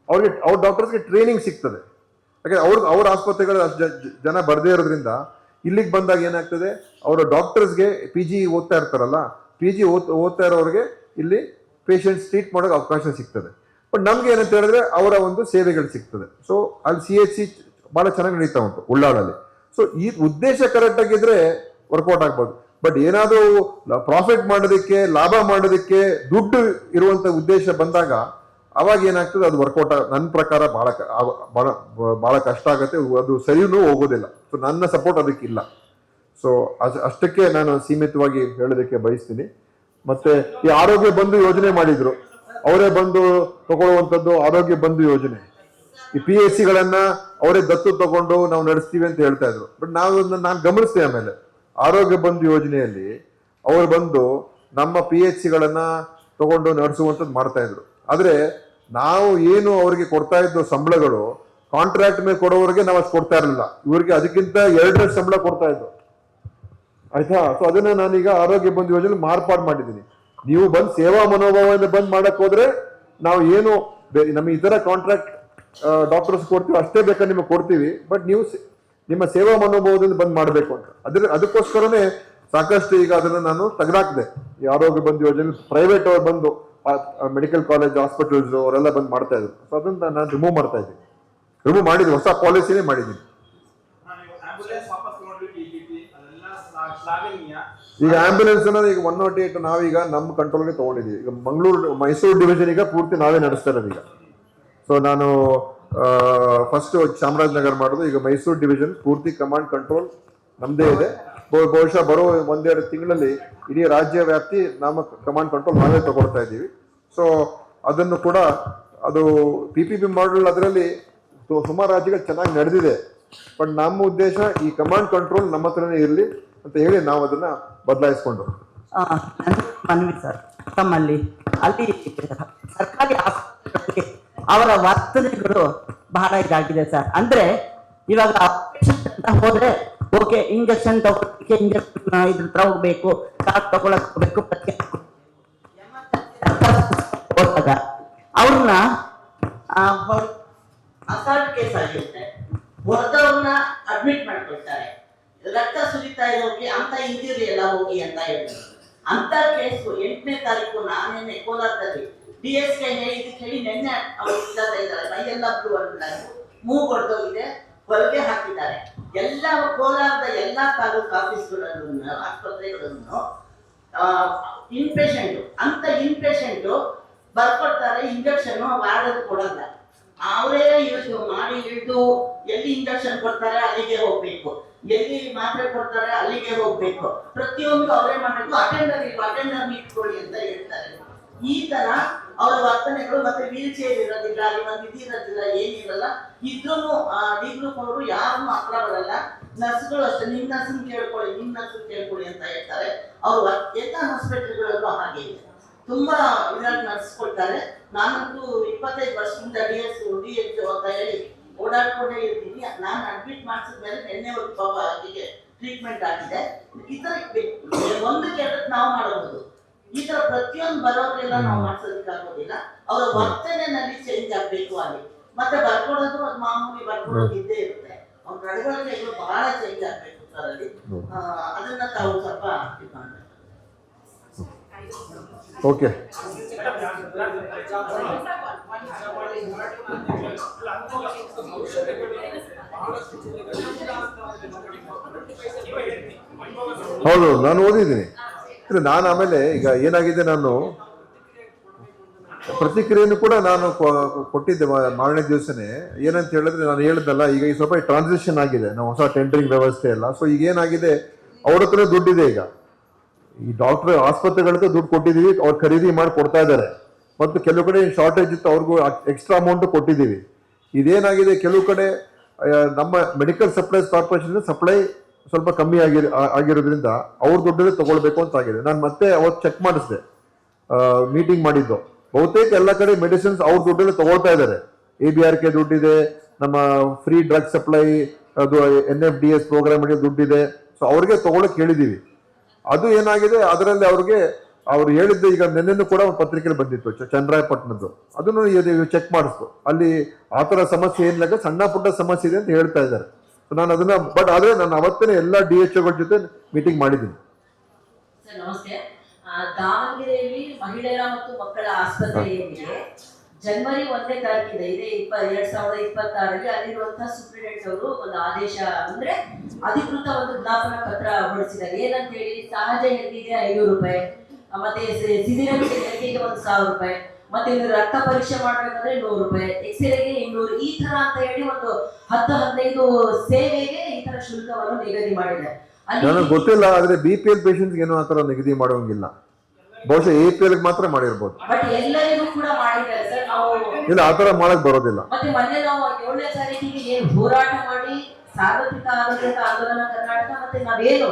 ಅವ್ರ ಡಾಕ್ಟರ್ಸ್ಗೆ ಟ್ರೈನಿಂಗ್ ಸಿಗ್ತದೆ. ಯಾಕಂದ್ರೆ ಅವ್ರ ಆಸ್ಪತ್ರೆಗಳು ಅಷ್ಟು ಜನ ಬರ್ದೇ ಇರೋದ್ರಿಂದ ಇಲ್ಲಿಗೆ ಬಂದಾಗ ಏನಾಗ್ತದೆ, ಅವರ ಡಾಕ್ಟರ್ಸ್ಗೆ PG ಓದ್ತಾ ಇರ್ತಾರಲ್ಲ, PG ಓದ್ತಾ ಇರೋರಿಗೆ ಇಲ್ಲಿ ಪೇಷಂಟ್ಸ್ ಟ್ರೀಟ್ ಮಾಡೋಕೆ ಅವಕಾಶ ಸಿಗ್ತದೆ. ಬಟ್ ನಮ್ಗೆ ಏನಂತ ಹೇಳಿದ್ರೆ ಅವರ ಒಂದು ಸೇವೆಗಳು ಸಿಗ್ತದೆ. ಸೊ ಅಲ್ಲಿ CHC ಬಹಳ ಚೆನ್ನಾಗಿ ನಡೀತಾ ಉಂಟು ಉಳ್ಳಾಳಲ್ಲಿ. ಸೊ ಈ ಉದ್ದೇಶ ಕರೆಕ್ಟ್ ಆಗಿದ್ರೆ ವರ್ಕೌಟ್ ಆಗ್ಬೋದು. ಬಟ್ ಏನಾದರೂ ಪ್ರಾಫಿಟ್ ಮಾಡೋದಕ್ಕೆ, ಲಾಭ ಮಾಡೋದಕ್ಕೆ ದುಡ್ಡು ಇರುವಂತ ಉದ್ದೇಶ ಬಂದಾಗ ಅವಾಗ ಏನಾಗ್ತದೆ, ಅದು ವರ್ಕೌಟ್ ನನ್ನ ಪ್ರಕಾರ ಬಹಳ ಕಷ್ಟ ಆಗುತ್ತೆ, ಅದು ಸರಿನೂ ಹೋಗೋದಿಲ್ಲ. ಸೊ ನನ್ನ ಸಪೋರ್ಟ್ ಅದಕ್ಕಿಲ್ಲ. ಸೊ ಅಷ್ಟಕ್ಕೆ ನಾನು ಸೀಮಿತವಾಗಿ ಹೇಳೋದಕ್ಕೆ ಬಯಸ್ತೀನಿ. ಮತ್ತೆ ಈ ಆರೋಗ್ಯ ಬಂಧು ಯೋಜನೆ ಮಾಡಿದ್ರು, ಅವರೇ ಬಂದು ತಗೊಳ್ಳುವಂಥದ್ದು ಆರೋಗ್ಯ ಬಂಧು ಯೋಜನೆ. ಈ PHCಗಳನ್ನ ಅವರೇ ದತ್ತು ತಗೊಂಡು ನಾವು ನಡೆಸ್ತೀವಿ ಅಂತ ಹೇಳ್ತಾ ಇದ್ರು. ಬಟ್ ನಾನು ಗಮನಿಸಿದೆ ಆಮೇಲೆ ಆರೋಗ್ಯ ಬಂಧು ಯೋಜನೆಯಲ್ಲಿ ಅವರು ಬಂದು ನಮ್ಮ PHCಗಳನ್ನ ತಗೊಂಡು ನಡೆಸುವಂಥದ್ದು ಮಾಡ್ತಾ ಇದ್ರು. ಆದ್ರೆ ನಾವು ಏನು ಅವರಿಗೆ ಕೊಡ್ತಾ ಇದ್ದು ಸಂಬಳಗಳು ಕಾಂಟ್ರಾಕ್ಟ್ ಮೇಲೆ ಕೊಡೋವರೆಗೆ ನಾವು ಅಷ್ಟು ಕೊಡ್ತಾ ಇರಲಿಲ್ಲ, ಇವರಿಗೆ ಅದಕ್ಕಿಂತ 2 ಸಂಬಳ ಕೊಡ್ತಾ ಇದ್ದು, ಆಯ್ತಾ. ಸೊ ಅದನ್ನ ನಾನೀಗ ಆರೋಗ್ಯ ಬಂಧು ಯೋಜನೆ ಮಾರ್ಪಾಡು ಮಾಡಿದ್ದೀನಿ. ನೀವು ಬಂದು ಸೇವಾ ಮನೋಭಾವದಿಂದ ಬಂದ್ ಮಾಡಕ್ ಹೋದ್ರೆ ನಾವು ಏನು ನಮ್ಮ ಇತರ ಕಾಂಟ್ರಾಕ್ಟ್ ಡಾಕ್ಟರ್ಸ್ ಕೊಡ್ತೀವಿ ಅಷ್ಟೇ ಬೇಕಾದ್ರೆ ನಿಮಗೆ ಕೊಡ್ತೀವಿ, ಬಟ್ ನೀವು ನಿಮ್ಮ ಸೇವಾ ಮನೋಭಾವದಿಂದ ಬಂದ್ ಮಾಡಬೇಕು ಅಂತ. ಅದಕ್ಕೋಸ್ಕರನೇ ಸಾಕಷ್ಟು ಈಗ ಅದನ್ನ ನಾನು ತೆಗೆದಾಕಿದೆ. ಈ ಆರೋಗ್ಯ ಬಂಧು ಯೋಜನೆ ಪ್ರೈವೇಟ್ ಅವ್ರು ಬಂದು ಮೆಡಿಕಲ್ ಕಾಲೇಜ್ ಹಾಸ್ಪಿಟಲ್ಸ್ ಅವರೆಲ್ಲ ಬಂದ್ ಮಾಡ್ತಾ ಇದ್ರು. ಸೊ ಅದನ್ನ ನಾನು ರಿಮೂವ್ ಮಾಡ್ತಾ ಇದ್ದೀನಿ, ರಿಮೂವ್ ಮಾಡಿದ್ವಿ, ಹೊಸ ಪಾಲಿಸಿನೇ ಮಾಡಿದ್ದೀನಿ. ಈಗ ಆಂಬ್ಯುಲೆನ್ಸ್ ಅನ್ನೋದು ಈಗ 108 ನಾವೀಗ ನಮ್ಮ ಕಂಟ್ರೋಲ್ಗೆ ತಗೊಂಡಿದ್ದೀವಿ. ಈಗ ಮೈಸೂರು ಡಿವಿಷನ್ ಈಗ ಪೂರ್ತಿ ನಾವೇ ನಡೆಸ್ತಾ ಇರೋದು ಈಗ. ಸೊ ನಾನು ಫಸ್ಟ್ ಚಾಮರಾಜನಗರ ಮಾಡೋದು, ಈಗ ಮೈಸೂರು ಡಿವಿಷನ್ ಪೂರ್ತಿ ಕಮಾಂಡ್ ಕಂಟ್ರೋಲ್ ನಮ್ದೇ ಇದೆ. ಬಹುಶಃ ಬರೋ 1-2 ತಿಂಗಳಲ್ಲಿ ಇಡೀ ರಾಜ್ಯ ವ್ಯಾಪ್ತಿ ನಮ್ಮ ಕಮಾಂಡ್ ಕಂಟ್ರೋಲ್ ನಾವೇ ತಗೊಳ್ತಾ ಇದ್ದೀವಿ. ಸೊ ಅದನ್ನು ಕೂಡ ಅದು PPP ಮಾಡಲ್ ಅದರಲ್ಲಿ ಸುಮಾರು ರಾಜ್ಯಗಳು ಚೆನ್ನಾಗಿ ನಡೆದಿದೆ. ಬಟ್ ನಮ್ಮ ಉದ್ದೇಶ ಈ ಕಮಾಂಡ್ ಕಂಟ್ರೋಲ್ ನಮ್ಮ ಹತ್ರನೇ ಇರಲಿ ಅಂತ ಹೇಳಿ ನಾವು ಅದನ್ನ ಬದಲಾಯಿಸ್ಕೊಂಡು ಮನವಿ ಸರ್, ತಮ್ಮಲ್ಲಿ ಅಲ್ಲಿ ಸರ್ಕಾರಿ ಆಸ್ಪತ್ರೆಗಳಿಗೆ ಅವರ ವರ್ತನೆಗಳು ಬಹಳ ಇದಾಗಿದೆ ಸರ್. ಅಂದ್ರೆ ಇವಾಗ ಹೋದ್ರೆ ಓಕೆ, ಇಂಜೆಕ್ಷನ್ ತಗೊಳ್ಳಕ್ಕೆ ಇಂಜೆಕ್ಷನ್ ಇದ್ರ ಹತ್ರ ಹೋಗ್ಬೇಕು, ಕಾರ್ಡ್ ತಗೊಳಕ್ ಹೋಗ್ಬೇಕು, ಹೋದಾಗ ಅವ್ರನ್ನ ಅಸಾಲ್ಟ್ ಕೇಸ್ ಆಗಿರುತ್ತೆ, ಹೊರದವ್ರನ್ನ ಅಡ್ಮಿಟ್ ಮಾಡ್ಕೊಳ್ತಾರೆ. ರಕ್ತ ಸುರಿತಾ ಇರೋರಿಗೆ ಅಂತ ಇಂಜುರಿ ಎಲ್ಲ ಹೋಗಿ ಅಂತ ಹೇಳಿದ್ರು. ಅಂತ ಕೇಸು 8ನೇ ತಾರೀಕು ನಾನೇನೆ ಕೋಲಾರದಲ್ಲಿ DSK ಹೇಳಿ ನೆನ್ನೆ ಅವರು ಇದ್ದಾರೆ, ಮೈಯೆಲ್ಲ ಮೂಗು ಹೊಡೆದೋಗಿದೆ, ಹೊರಗೆ ಹಾಕಿದ್ದಾರೆ. ಎಲ್ಲ ಕೋಲಾರದ ಎಲ್ಲಾ ತಾಲೂಕು ಆಫೀಸ್ಗಳನ್ನು ಆಸ್ಪತ್ರೆಗಳನ್ನು ಇನ್ಪೇಷೆಂಟ್ ಅಂತ ಇನ್ಪೇಷೆಂಟ್ ಬರ್ಕೊಡ್ತಾರೆ, ಇಂಜೆಕ್ಷನ್ ವಾರ್ಡರ್ ಕೊಡಲ್ಲ. ಅವರೇ ಯೂಸ್ ಮಾಡಿ ಹಿಡಿದು ಎಲ್ಲಿ ಇಂಜೆಕ್ಷನ್ ಕೊಡ್ತಾರೆ ಅಲ್ಲಿಗೆ ಹೋಗ್ಬೇಕು, ಎಲ್ಲಿ ಮಾತ್ರೆ ಕೊಡ್ತಾರೆ ಅಲ್ಲಿಗೆ ಹೋಗ್ಬೇಕು, ಪ್ರತಿಯೊಂದು ಅವರೇ ಮಾಡಬೇಕು. ಅಟೆಂಡರ್ ಇಟ್ಕೊಳ್ಳಿ ಅಂತ ಹೇಳ್ತಾರೆ. ಈ ತರ ಅವರ ವರ್ತನೆಗಳು. ಮತ್ತೆ ವೀಲ್ ಚೇರ್ ಇರೋದಿಲ್ಲ, ಅಲ್ಲಿ ಒಂದು ಇದಿರೋದಿಲ್ಲ, ಏನಿರಲ್ಲ. ಇದ್ರೂ ಡಿ ಗ್ರೂಪ್ ಅವರು ಯಾರನ್ನು ಹತ್ರ ಬರಲ್ಲ. ನರ್ಸ್ಗಳು ಅಷ್ಟೇ, ನಿಮ್ ನರ್ಸನ್ ಕೇಳ್ಕೊಳ್ಳಿ ಅಂತ ಹೇಳ್ತಾರೆ. ಅವರು ಎಲ್ಲ ಹಾಸ್ಪಿಟಲ್ಗಳಲ್ಲೂ ಹಾಗೆ ಇದೆ, ತುಂಬಾ ಇದ್ರಲ್ಲಿ ನಡ್ಸ್ಕೊಳ್ತಾರೆ. ನಾನಂತೂ 25 ವರ್ಷದಿಂದ DH ಅಂತ ಹೇಳಿ ಓಡಾಡ್ಕೊಂಡೇ ಇರ್ತೀನಿ. ನಾನು ಅಡ್ಮಿಟ್ ಮಾಡಿಸಿದ್ಮೇಲೆ ನಿನ್ನೆವರೆಗೂ ಪಾಪ ಆಕೆಗೆ ಟ್ರೀಟ್ಮೆಂಟ್ ಆಗಿದೆ. ಈ ತರ ಒಂದು ಕೆಲಸ ನಾವು ಮಾಡಬಹುದು, ಈ ತರ ಪ್ರತಿಯೊಂದು ಬರೋರೆಲ್ಲ ನಾವು ಮಾಡ್ಸೋದಕ್ಕಾಗೋದಿಲ್ಲ. ಅವರ ವರ್ತನೆಯಲ್ಲಿ ಚೇಂಜ್ ಆಗ್ಬೇಕು ಅಲ್ಲಿ. ಮತ್ತೆ ಬರ್ಕೊಡೋದು ಅದು ಮಾಮೂಲಿ ಬರ್ಕೊಡೋದು ಇದ್ದೇ ಇರುತ್ತೆ. ಅವ್ರ ನಡವಳಿಕೆಗಳು ಬಹಳ ಚೇಂಜ್ ಆಗ್ಬೇಕು ಸರ್ ಅಲ್ಲಿ. ಅದನ್ನ ತಾವು ಸ್ವಲ್ಪ ಇದು ಮಾಡಬೇಕು. ಓಕೆ. ಹೌದು, ನಾನು ಓದಿದ್ದೀನಿ. ಇಲ್ಲ, ನಾನು ಆಮೇಲೆ ಈಗ ಏನಾಗಿದೆ, ನಾನು ಪ್ರತಿಕ್ರಿಯೆಯನ್ನು ಕೂಡ ನಾನು ಕೊಟ್ಟಿದ್ದೆ ಮಾರನೇ ದಿವಸನೇ. ಏನಂತ ಹೇಳಿದ್ರೆ, ನಾನು ಹೇಳಿದ್ನಲ್ಲ, ಈಗ ಈ ಸ್ವಲ್ಪ ಟ್ರಾನ್ಸಿಷನ್ ಆಗಿದೆ, ನಾವು ಹೊಸ ಟೆಂಡರಿಂಗ್ ವ್ಯವಸ್ಥೆ ಎಲ್ಲ. ಸೊ ಈಗ ಏನಾಗಿದೆ, ಅವ್ರ ಹತ್ರ ದುಡ್ಡಿದೆ. ಈಗ ಈ ಡಾಕ್ಟರ್ ಆಸ್ಪತ್ರೆಗಳಿಗೆ ದುಡ್ಡು ಕೊಟ್ಟಿದ್ದೀವಿ, ಅವ್ರು ಖರೀದಿ ಮಾಡಿ ಕೊಡ್ತಾ ಇದ್ದಾರೆ. ಮತ್ತು ಕೆಲವು ಕಡೆ ಶಾರ್ಟೇಜ್ ಇತ್ತು, ಅವ್ರಿಗೂ ಎಕ್ಸ್ಟ್ರಾ ಅಮೌಂಟ್ ಕೊಟ್ಟಿದ್ದೀವಿ. ಇದೇನಾಗಿದೆ, ಕೆಲವು ಕಡೆ ನಮ್ಮ ಮೆಡಿಕಲ್ ಸಪ್ಲೈಸ್ ಕಾರ್ಪೊರೇಷನ್ ಸಪ್ಲೈ ಸ್ವಲ್ಪ ಕಮ್ಮಿ ಆಗಿರೋದ್ರಿಂದ ಅವ್ರ ದುಡ್ಡಲ್ಲಿ ತಗೊಳ್ಬೇಕು ಅಂತ ಆಗಿದೆ. ನಾನು ಮತ್ತೆ ಅವತ್ತು ಚೆಕ್ ಮಾಡಿಸಿದೆ, ಮೀಟಿಂಗ್ ಮಾಡಿದ್ದು. ಬಹುತೇಕ ಎಲ್ಲ ಕಡೆ ಮೆಡಿಸಿನ್ಸ್ ಅವ್ರ ದುಡ್ಡಲ್ಲಿ ತಗೊಳ್ತಾ ಇದ್ದಾರೆ. ABRK ದುಡ್ಡಿದೆ, ನಮ್ಮ ಫ್ರೀ ಡ್ರಗ್ ಸಪ್ಲೈ, ಅದು NFDS ಪ್ರೋಗ್ರಾಮ್ ದುಡ್ಡಿದೆ. ಸೊ ಅವ್ರಿಗೆ ತಗೊಳಕ್ ಹೇಳಿದೀವಿ. ಅದು ಏನಾಗಿದೆ, ಅದರಲ್ಲಿ ಅವ್ರು ಹೇಳಿದ್ದು ಈಗ ನಿನ್ನೆನೂ ಕೂಡ ಒಂದು ಪತ್ರಿಕೆಯಲ್ಲಿ ಬಂದಿತ್ತು, ಚನ್ನರಾಯಪಟ್ಟಣದ್ದು. ಅದನ್ನು ಚೆಕ್ ಮಾಡಿಸ್ತು. ಅಲ್ಲಿ ಆ ಥರ ಸಮಸ್ಯೆ ಏನಿಲ್ಲ, ಸಣ್ಣ ಪುಟ್ಟ ಸಮಸ್ಯೆ ಇದೆ ಅಂತ ಹೇಳ್ತಾ ಇದ್ದಾರೆ. ಸೊ ನಾನು ಅದನ್ನ ಆದ್ರೆ ನಾನು ಅವತ್ತೇ ಎಲ್ಲ DHOಗಳ ಜೊತೆ ಮೀಟಿಂಗ್ ಮಾಡಿದ್ದೀನಿ. ಸರ್ ನಮಸ್ತೆ. ದಾವಣಗೆರೆಯಲ್ಲಿ ಮಹಿಳೆಯರ ಮತ್ತು ಮಕ್ಕಳ ಆಸ್ಪತ್ರೆಯಲ್ಲಿ ಜನವರಿ 1ನೇ ತಾರೀಕಿದೆ, ಇದೇ 2026 ಅಲ್ಲಿರುವಂತಹ ಸೂಪ್ರಿಡೆಂಟ್ ಅವರು ಒಂದು ಆದೇಶ ಅಂದ್ರೆ ಅಧಿಕೃತ ಒಂದು ಜ್ಞಾಪನ ಪತ್ರ ಹೊರಡಿಸಿದ್ದಾರೆ. ಏನಂತ ಹೇಳಿ, ಸಹಜ ಹೆರಿಗೆಗೆ 500 ರೂಪಾಯಿ, ಮತ್ತೆ ಸಿರಿರಂಗ ಹೆರಿಗೆಗೆ 1000 ರೂಪಾಯಿ, ಮತ್ತೆ ಇವರು ರಕ್ತ ಪರೀಕ್ಷೆ ಮಾಡ್ಬೇಕಂದ್ರೆ 100 ರೂಪಾಯಿ, ಎಕ್ಸ್ರೇಗೆ 200, ಈ ತರ ಅಂತ ಹೇಳಿ ಒಂದು 10-15 ಸೇವೆಗೆ ಈ ತರ ಶುಲ್ಕವನ್ನು ನಿಗದಿ ಮಾಡಿದ್ದಾರೆ. ನನಗೆ ಗೊತ್ತಿಲ್ಲ, ಆದ್ರೆ BPL ಪೇಷಂಟ್ಸ್ ಏನೋ ಆತರ ನಿಗದಿ ಮಾಡುವಂಗಿಲ್ಲ. ಬಹುಶಃ APL ಮಾತ್ರ ಮಾಡಿರ್ಬೋದು. ಬಟ್ ಎಲ್ಲರಿಗೂ ಕೂಡ ಮಾಡಿದ್ದಾರೆ ಸರ್. ನಾವು ಇಲ್ಲ, ಆತರ ಮಾಡಕ್ ಬರೋದಿಲ್ಲ. ಮತ್ತೆ ಮೊನ್ನೆ ನಾವು 7ನೇ ತಾರೀಕಿಗೆ ಏನು ಹೋರಾಟ ಮಾಡಿ ಸಾರ್ವತ್ರಿಕ ಆರೋಗ್ಯ ಆಂದೋಲನ ಕರ್ನಾಟಕ, ಮತ್ತೆ ನಾವೇನು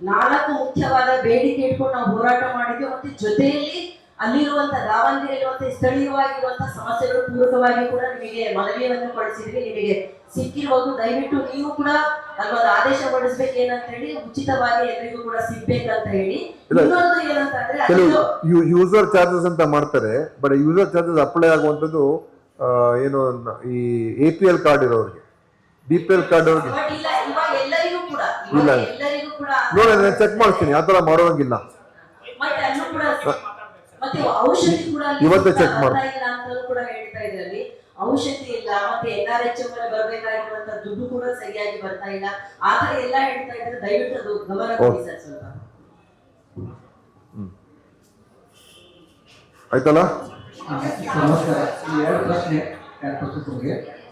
4 ಮುಖ್ಯವಾದ ಬೇಡಿಕೆ ಇಟ್ಕೊಂಡು ನಾವು ಹೋರಾಟ ಮಾಡಿದ್ವಿ. ಮತ್ತೆ ಜೊತೆಯಲ್ಲಿ ಅಲ್ಲಿರುವಂತಹ ದಾವಣಗೆರೆಯಲ್ಲಿರುವಂತಹ ಸ್ಥಳೀಯವಾಗಿರುವಂತಹ ಸಮಸ್ಯೆಗಳು ಪೂರಕವಾಗಿ ಕೂಡ ನಿಮಗೆ ಮನವಿಯನ್ನು ಪಡಿಸಿದ್ವಿ. ನಿಮಗೆ ಸಿಕ್ಕಿರ್ಬೋದು. ದಯವಿಟ್ಟು ನೀವು ಕೂಡ ನಮ್ಮೊಂದು ಆದೇಶ ಹೊರಡಿಸ್ಬೇಕು, ಏನಂತ ಹೇಳಿ ಉಚಿತವಾಗಿ ಎಲ್ಲರಿಗೂ ಕೂಡ ಸಿಗ್ಬೇಕಂತ ಹೇಳಿ. ಇನ್ನೊಂದು ಏನಂತಂದ್ರೆ, ಕೆಲವು ಯೂಸರ್ ಚಾರ್ಜಸ್ ಅಂತ ಮಾಡ್ತಾರೆ. ಬಟ್ ಯೂಸರ್ ಚಾರ್ಜಸ್ ಅಪ್ಲೈ ಆಗುವಂತದ್ದು ಏನು ಈ APL ಕಾರ್ಡ್ ಇರೋರಿಗೆ, BPL ಕಾರ್ಡ್ ಅವ್ರಿಗೆ ಇಲ್ಲ. ಇವಾಗ ಎಲ್ಲರಿಗೂ ಕೂಡ ನೋಡಿ, ನಾನು ಚೆಕ್ ಮಾಡ್ತೀನಿ, ಆತರ ಮಾಡುವಂಗಿಲ್ಲ. ಮತ್ತೆ ಅಲ್ಲೂ ಕೂಡ ಮತ್ತೆ ಔಷಧಿ ಕೂಡ ಇವತ್ತೇ ಚೆಕ್ ಮಾಡಿ ಕೂಡ ಹೇಳ್ತಾ ಇದ್ರಲ್ಲಿ, ಔಷಧಿ ಇಲ್ಲ, ಮತ್ತೆ NRHM ಬರ್ಬೇಕಾಗಿರುವಂತ ದುಡ್ಡು ಕೂಡ ಸರಿಯಾಗಿ ಬರ್ತಾ ಇಲ್ಲ, ಆತರ ಎಲ್ಲ ಹೇಳ್ತಾ ಇದ್ರೆ ದಯವಿಟ್ಟು ಅದು ಗಮನ ಕೊಡಿ ಸರ್ ಸ್ವಲ್ಪ. ಆಯ್ತಲ್ಲ. ನಮಸ್ಕಾರ. ಈ 2 ಪ್ರಶ್ನೆ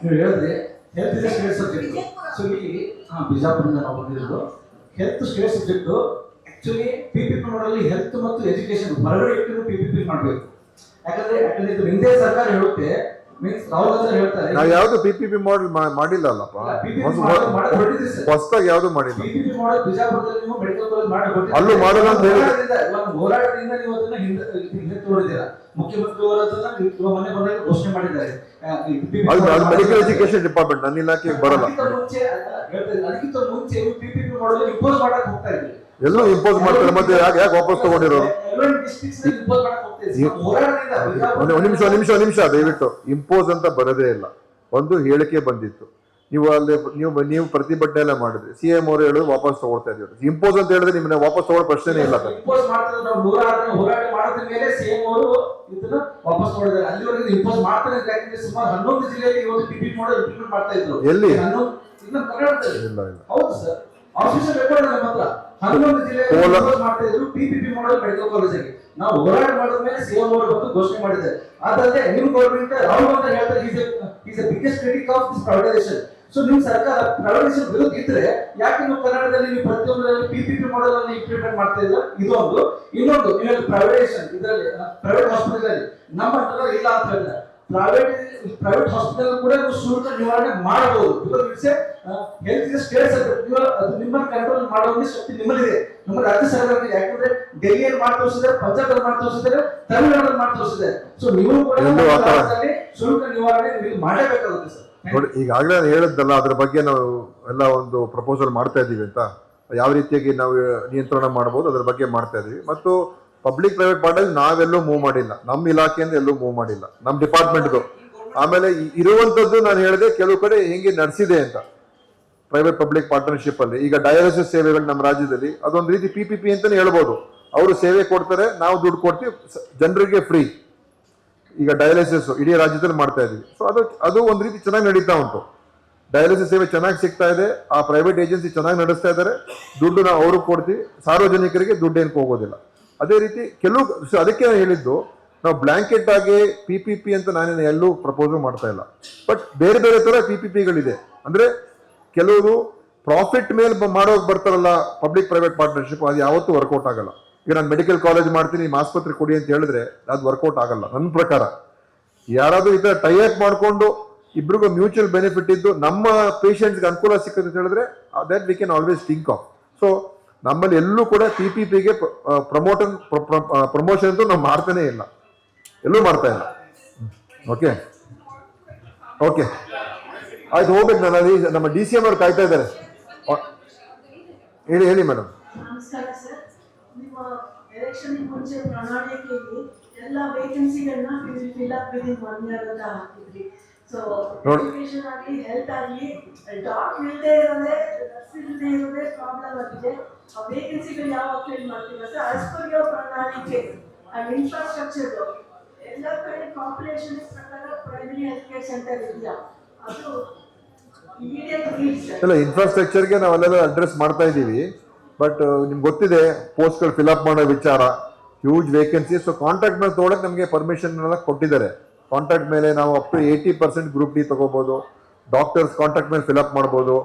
ನೀವು ಹೇಳಿದ್ರೆ health is state subject. So ಇಲ್ಲಿ ಬಿಜಾಪುರದಿಂದ ನಾವು ಬಂದಿರೋದು. Health state subject actually PPP ಮಾಡಲ್ಲಿ ಹೆಲ್ತ್ ಮತ್ತು ಎಜುಕೇಶನ್ ಹೊರಗಡೆ ಇಟ್ಟು PPP ಮಾಡಬೇಕು. ಯಾಕಂದ್ರೆ ಇದು ಹಿಂದೆ ಸರ್ಕಾರ ಹೇಳುತ್ತೆ, ಮೀನ್ಸ್ ರಾಹುಲ್ ಗಾಂಧಿ ಹೇಳ್ತಾರೆ ನಾವು ಯಾವ್ದು PPP ಮಾಡಲ್ ಮಾಡಿಲ್ಲ ಅಲ್ಲಪ್ಪ, ಹೊಸದಾಗಿ ಯಾವ್ದು ಮಾಡಿಲ್ಲ. PPP ಮಾಡಲ್ ಬಿಜಾಪುರದಲ್ಲಿ ನೀವು ಮೆಡಿಕಲ್ ಕಾಲೇಜ್ ಮಾಡಿ ಅಲ್ಲೂ ಮಾಡಲ್ಲ ಅಂತ ಹೇಳಿ ಹೋರಾಟದಿಂದ ನೀವು ಅದನ್ನ ಹಿಂದೆ ತೋರಿದ್ದೀರಾ. ಮುಖ್ಯಮಂತ್ರಿ ಅವರು ಅದನ್ನ ಮೊನ್ನೆ ಬಂದಾಗ ಘೋಷಣೆ ಮಾಡಿದ್ದಾರೆ. ಅದು ಮೆಡಿಕಲ್ ಎಜುಕೇಶನ್ ಡಿಪಾರ್ಟ್ಮೆಂಟ್, ನನ್ನ ಇಲಾಖೆಗೆ ಬರಲ್ಲ. ಅದಕ್ಕಿಂತ ಮುಂಚೆ PPP ಮಾಡಲ್ ಇಂಪೋಸ್ ಮಾಡಕ್ ಹೋಗ್ತಾ ಇದ್ರಿ, ಎಲ್ಲೂ ಇಂಪೋಸ್ ಮಾಡ್ತಾರೆ. ಮತ್ತೆ ಯಾಕೆ ವಾಪಸ್ ತಗೊಂಡಿರೋರು? ಒಂದ್ ನಿಮಿಷ ದಯವಿಟ್ಟು. ಇಂಪೋಸ್ ಅಂತ ಬರೋದೇ ಇಲ್ಲ, ಒಂದು ಹೇಳಿಕೆ ಬಂದಿತ್ತು. ನೀವು ಪ್ರತಿಭಟನೆ ಎಲ್ಲ ಮಾಡಿದ್ರಿ, CM ಅವರು ಹೇಳಿದ್ರು ವಾಪಸ್ ತಗೊಳ್ತಾ ಇದ್ದೀವಿ. ಇಂಪೋಸ್ ಅಂತ ಹೇಳಿದ್ರೆ ನಿಮ್ಮನ್ನ ವಾಪಸ್ ತಗೊಳ್ಳೋ ಪ್ರಶ್ನೆ ಇಲ್ಲ. ಇಂಪೋಸ್ ಮಾಡ್ತಾರೆ, ನಾವು 106 ಹೋರಾಟ ಮಾಡಿದ ಮೇಲೆ CM ಅವರು ಇದನ್ನ ವಾಪಸ್ ತಗೊಂಡಿದ್ದಾರೆ. ಅಲ್ಲಿವರೆಗೂ ಇಂಪೋಸ್ ಮಾಡ್ತಾರೆ. ಯಾಕಂದ್ರೆ ಸುಮಾರು 11 ಜಿಲ್ಲೆಯಲ್ಲಿ ಇವತ್ತು PPP ಮಾಡಲ್ ಇಂಪ್ಲಿಮೆಂಟ್ ಮಾಡ್ತಾ ಇದ್ರು. ಎಲ್ಲಿ? ಇಲ್ಲ. ಹೌದು ಸರ್, ಆಫೀಸರ್ ರೆಕಾರ್ಡ್ ನಮ್ಮ ಹತ್ರ 11 ಜಿಲ್ಲೆಯಲ್ಲಿ ಮಾಡ್ತಾ ಇದ್ರು PPP ಮಾಡಲ್ ಮೆಡಿಕಲ್ ಕಾಲೇಜಿಗೆ. ನಾವು ಹೋರಾಟ ಮಾಡಿದ ಮೇಲೆ CM ಅವರು ಬಂದು ಘೋಷಣೆ ಮಾಡಿದ್ದಾರೆ. ಅದಲ್ಲದೆ ನಿಮ್ ಗೌರ್ಮೆಂಟ್ ರಾಹುಲ್ ಗಾಂಧಿ ಹೇಳ್ತಾರೆ is the biggest critic of this privatisation. So ನಿಮ್ ಸರ್ಕಾರ ಪ್ರೈವೇಟೈಸೇಷನ್ ವಿರುದ್ಧ ಇದ್ರೆ ಯಾಕೆ ನೀವು ಕರ್ನಾಟಕದಲ್ಲಿ ನೀವು ಪ್ರತಿಯೊಂದರಲ್ಲಿ PPP ಮಾಡಲ್ ಅನ್ನು ಇಂಪ್ಲಿಮೆಂಟ್ ಮಾಡ್ತಾ ಇದ್ರ? ಇದೊಂದು. ಇನ್ನೊಂದು, ನೀವು ಪ್ರೈವೇಟೈಸೇಷನ್ ಇದರಲ್ಲಿ ಪ್ರೈವೇಟ್ ಹಾಸ್ಪಿಟಲ್ ಅಲ್ಲಿ ನಮ್ಮ ಇಲ್ಲ ಅಂತ ಹೇಳಿದ್ರೆ ಪ್ರೈವೇಟ್ ಹಾಸ್ಪಿಟಲ್ ಕೂಡ ಶುಲ್ಕ ನಿವಾರಣೆ ಮಾಡಬಹುದು. Because it's health is state subject. ಅದು ನಿಮ್ಮನ್ನು ಕಂಟ್ರೋಲ್ ಮಾಡುವ ಶಕ್ತಿ ನಿಮ್ಮಲ್ಲಿದೆ, ನಮ್ಮ ರಾಜ್ಯ ಸರ್ಕಾರಕ್ಕೆ. ಯಾಕಂದ್ರೆ ಡೆಲ್ಲಿಯಲ್ಲಿ ಮಾಡಿ ತೋರಿಸಿದ್ದಾರೆ, ಪಂಜಾಬಲ್ಲಿ ಮಾಡಿ ತೋರಿಸಿದ್ದಾರೆ, ತಮಿಳುನಾಡಲ್ಲಿ ಮಾಡಿ ತೋರಿಸಿದ್ದಾರೆ. ಸೊ ನೀವು ಕೂಡ ಶುಲ್ಕ ನಿವಾರಣೆ ನೀವು ಮಾಡಲೇಬೇಕಾಗುತ್ತೆ ಸರ್. ನೋಡಿ, ಈಗಾಗಲೇ ನಾನು ಹೇಳಿದ್ದಲ್ಲ, ಅದ್ರ ಬಗ್ಗೆ ನಾವು ಎಲ್ಲ ಒಂದು ಪ್ರಪೋಸಲ್ ಮಾಡ್ತಾ ಇದ್ದೀವಿ ಅಂತ. ಯಾವ ರೀತಿಯಾಗಿ ನಾವು ನಿಯಂತ್ರಣ ಮಾಡಬಹುದು ಅದ್ರ ಬಗ್ಗೆ ಮಾಡ್ತಾ ಇದೀವಿ. ಮತ್ತು ಪಬ್ಲಿಕ್ ಪ್ರೈವೇಟ್ ಪಾರ್ಟಲ್ ನಾವೆಲ್ಲೂ ಮೂವ್ ಮಾಡಿಲ್ಲ, ನಮ್ಮ ಇಲಾಖೆಯಿಂದ ಎಲ್ಲೂ ಮೂವ್ ಮಾಡಿಲ್ಲ, ನಮ್ಮ ಡಿಪಾರ್ಟ್ಮೆಂಟ್ದು. ಆಮೇಲೆ ಇರುವಂತದ್ದು ನಾನು ಹೇಳಿದೆ ಕೆಲವು ಕಡೆ ಹೆಂಗೆ ನಡೆಸಿದೆ ಅಂತ ಪ್ರೈವೇಟ್ ಪಬ್ಲಿಕ್ ಪಾರ್ಟ್ನರ್ಶಿಪ್ ಅಲ್ಲಿ. ಈಗ ಡಯಾಲಿಸಿಸ್ ಸೇವೆಗಳು ನಮ್ಮ ರಾಜ್ಯದಲ್ಲಿ ಅದೊಂದು ರೀತಿ PPP ಅಂತಾನೆ ಹೇಳ್ಬೋದು. ಅವರು ಸೇವೆ ಕೊಡ್ತಾರೆ, ನಾವು ದುಡ್ಡು ಕೊಡ್ತೀವಿ, ಜನರಿಗೆ ಫ್ರೀ. ಈಗ ಡಯಾಲಿಸಿಸ್ ಇಡೀ ರಾಜ್ಯದಲ್ಲಿ ಮಾಡ್ತಾ ಇದೀವಿ. ಸೊ ಅದು ಒಂದು ರೀತಿ ಚೆನ್ನಾಗಿ ನಡೀತಾ ಉಂಟು. ಡಯಾಲಿಸಿಸ್ ಸೇವೆ ಚೆನ್ನಾಗಿ ಸಿಗ್ತಾ ಇದೆ. ಆ ಪ್ರೈವೇಟ್ ಏಜೆನ್ಸಿ ಚೆನ್ನಾಗಿ ನಡೆಸ್ತಾ ಇದ್ದಾರೆ. ದುಡ್ಡು ನಾವು ಅವ್ರಿಗೆ ಕೊಡ್ತೀವಿ, ಸಾರ್ವಜನಿಕರಿಗೆ ದುಡ್ಡು ಏನಕ್ಕೆ ಹೋಗೋದಿಲ್ಲ. ಅದೇ ರೀತಿ ಕೆಲವು ಅದಕ್ಕೆ ನಾನು ಹೇಳಿದ್ದು, ನಾವು ಬ್ಲಾಂಕೆಟ್ ಆಗಿ PPP ಅಂತ ನಾನೇನು ಎಲ್ಲೂ ಪ್ರಪೋಸ್ ಮಾಡ್ತಾ ಇಲ್ಲ. ಬಟ್ ಬೇರೆ ಬೇರೆ ತರ PPPಗಳಿದೆ. ಅಂದ್ರೆ ಕೆಲವರು ಪ್ರಾಫಿಟ್ ಮೇಲೆ ಮಾಡೋಕೆ ಬರ್ತಾರಲ್ಲ, ಪಬ್ಲಿಕ್ ಪ್ರೈವೇಟ್ ಪಾರ್ಟ್ನರ್ಶಿಪ್, ಅದು ಯಾವತ್ತೂ ವರ್ಕೌಟ್ ಆಗಲ್ಲ. ಈಗ ನಾನು ಮೆಡಿಕಲ್ ಕಾಲೇಜ್ ಮಾಡ್ತೀನಿ, ನಿಮ್ಮ ಆಸ್ಪತ್ರೆ ಕೊಡಿ ಅಂತ ಹೇಳಿದ್ರೆ ಅದು ವರ್ಕೌಟ್ ಆಗಲ್ಲ ನನ್ನ ಪ್ರಕಾರ. ಯಾರಾದ್ರೂ ಈ ತರ ಟೈ ಅಪ್ ಮಾಡ್ಕೊಂಡು ಇಬ್ರಿಗೂ ಮ್ಯೂಚುವಲ್ ಬೆನಿಫಿಟ್ ಇದ್ದು ನಮ್ಮ ಪೇಷಂಟ್ಸ್ಗೆ ಅನುಕೂಲ ಸಿಕ್ಕುತ್ತೆ ಅಂತ ಹೇಳಿದ್ರೆ that we can always think of. So ನಮ್ಮಲ್ಲಿ ಎಲ್ಲೂ ಕೂಡ PPPಗೆ ಪ್ರಮೋಷನ್ ಅಂತೂ ನಾವು ಮಾಡ್ತಾನೆ ಇಲ್ಲ, ಎಲ್ಲೂ ಮಾಡ್ತಾ ಇಲ್ಲ. ಓಕೆ ಓಕೆ ಆಯ್ತು, ಹೋಗ್ಬೇಕು. ನಾನು ಅಲ್ಲಿ ನಮ್ಮ DCM ಅವ್ರು ಕಾಯ್ತಾ ಇದ್ದಾರೆ. ಹೇಳಿ ಮೇಡಮ್. ನಮಸ್ಕಾರ ಸರ್. ನಿಮ್ಮ ಎಲೆಕ್ಷನ್ ಮುಂಚೆ ಪ್ರಣಾಳಿಕೆಯಲ್ಲಿ ಎಲ್ಲ ವೇಕೆನ್ಸಿಗಳನ್ನ ಫಿಲ್ ಅಪ್ ವಿದಿನ್ 1 year ಅಂತ ಹಾಕಿದ್ರಿ. ಸೊ ಎಜುಕೇಶನ್ ಆಗಲಿ ಹೆಲ್ತ್ ಆಗಲಿ ಡಾಕ್ಟರ್ ಇಲ್ಲದೆ ಇರೋದೇ, ನರ್ಸ್ ಇಲ್ಲದೆ ಇರೋದೇ ಪ್ರಾಬ್ಲಮ್ ಆಗಿದೆ. ಆ ವೇಕೆನ್ಸಿಗಳು ಯಾವಾಗ ಫಿಲ್ ಮಾಡ್ತೀವಿ ಸರ್? ಆಸ್ ಪರ್ ಯುವರ್ ಪ್ರಣಾಳಿಕೆ ಅಂಡ್ ಇನ್ಫ್ರಾಸ್ಟ್ರಕ್ಚರ್ ಎಲ್ಲ ಕಡೆ ಪಾಪ್ಯುಲೇಷನ್ ಪ್ರಕಾರ ಪ್ರೈಮರಿ ಹೆಲ್ತ್ ಕೇರ್ ಸೆಂಟರ್ ಇದೆಯಾ? ಅದು ಇಮಿಡಿಯೇಟ್ ನೀಡ್ಸ್ ಸರ್. ಇಲ್ಲ, ಇನ್ಫ್ರಾಸ್ಟ್ರಕ್ಚರ್ಗೆ ನಾವೆಲ್ಲ ಅಡ್ರೆಸ್ ಮಾಡ್ತಾ ಇದ್ದೀವಿ. ಬಟ್ ನಿಮ್ಗೆ ಗೊತ್ತಿದೆ ಪೋಸ್ಟ್ಗಳು ಫಿಲ್ ಅಪ್ ಮಾಡೋ ವಿಚಾರ, ಹ್ಯೂಜ್ ವೇಕೆನ್ಸಿ. ಸೊ ಕಾಂಟ್ರಾಕ್ಟ್ ಮೇಲೆ ತೊಗೊಳಕ್ಕೆ ನಮಗೆ ಪರ್ಮಿಷನ್ ಎಲ್ಲ ಕೊಟ್ಟಿದ್ದಾರೆ. ಕಾಂಟ್ರಾಕ್ಟ್ ಮೇಲೆ ನಾವು ಅಪ್ ಟು 80% ಗ್ರೂಪ್ ಡಿ ತಗೋಬಹುದು. ಡಾಕ್ಟರ್ಸ್ ಕಾಂಟ್ರಾಕ್ಟ್ ಮೇಲೆ ಫಿಲ್ ಅಪ್ ಮಾಡ್ಬೋದು.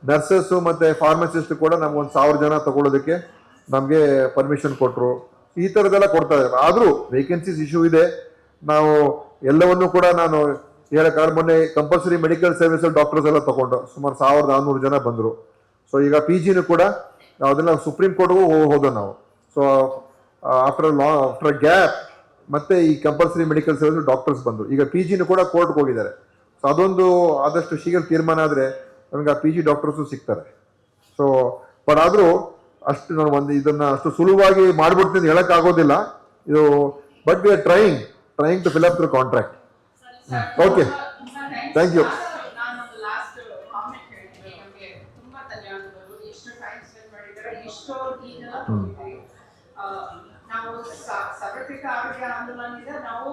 ನರ್ಸಸ್ಸು ಮತ್ತು ಫಾರ್ಮಸಿಸ್ಟ್ ಕೂಡ ನಮ್ಗೆ 1000 ಜನ ತಗೊಳ್ಳೋದಕ್ಕೆ ನಮಗೆ ಪರ್ಮಿಷನ್ ಕೊಟ್ಟರು. ಈ ಥರದ್ದೆಲ್ಲ ಕೊಡ್ತಾ ಇದ್ದಾರೆ. ಆದರೂ ವೇಕೆನ್ಸೀಸ್ ಇಶ್ಯೂ ಇದೆ. ನಾವು ಎಲ್ಲವನ್ನೂ ಕೂಡ ನಾನು ಹೇಳಕ್ಕಾಗ, ಮೊನ್ನೆ ಕಂಪಲ್ಸರಿ ಮೆಡಿಕಲ್ ಸರ್ವಿಸಲ್ಲಿ ಡಾಕ್ಟರ್ಸ್ ಎಲ್ಲ ತಗೊಂಡು ಸುಮಾರು 1400 ಜನ ಬಂದರು. ಸೊ ಈಗ PGನೂ ಕೂಡ ಅದೆಲ್ಲ ಸುಪ್ರೀಂ ಕೋರ್ಟ್ಗೂ ಹೋದೋ ನಾವು. ಸೊ ಆಫ್ಟರ್ ಗ್ಯಾಪ್ ಮತ್ತೆ ಈ ಕಂಪಲ್ಸರಿ ಮೆಡಿಕಲ್ ಸರ್ವಿಸ್ ಡಾಕ್ಟರ್ಸ್ ಬಂದರು. ಈಗ PGನೂ ಕೂಡ ಕೋರ್ಟ್ಗೆ ಹೋಗಿದ್ದಾರೆ. ಸೊ ಅದೊಂದು ಆದಷ್ಟು ಶೀಘ್ರ ತೀರ್ಮಾನ ಆದರೆ ನಮಗೆ ಆ PG ಡಾಕ್ಟರ್ಸು ಸಿಗ್ತಾರೆ. ಸೊ ಬಟ್ ಆದರೂ ಅಷ್ಟು ನಾನು ಇದನ್ನ ಅಷ್ಟು ಸುಲಭವಾಗಿ ಮಾಡ್ಬಿಡ್ತೀನಿ ಹೇಳಕ್ಕಾಗೋದಿಲ್ಲ ಇದು. But we are trying to fill up the contract. Okay, thank you. ನಾನೊಂದು ಲಾಸ್ಟ್ ಕಾಮೆಂಟ್ ಹೇಳ್ತೀನಿ. ನಮಗೆ ತುಂಬಾ ಧನ್ಯವಾದಗಳು. ಎಷ್ಟು ಟೈಮ್ ಸ್ಪೆಂಡ್ ಮಾಡಿದ್ದಾರೆ, ಎಷ್ಟೋ ಡೀಟೇಲ್ ಕೊಟ್ಟಿದ್ದೀರಿ. ನಾವು ಸಾರ್ವತ್ರಿಕ ಆರೋಗ್ಯ ಆಂದೋಲನದಿಂದ ನಾವು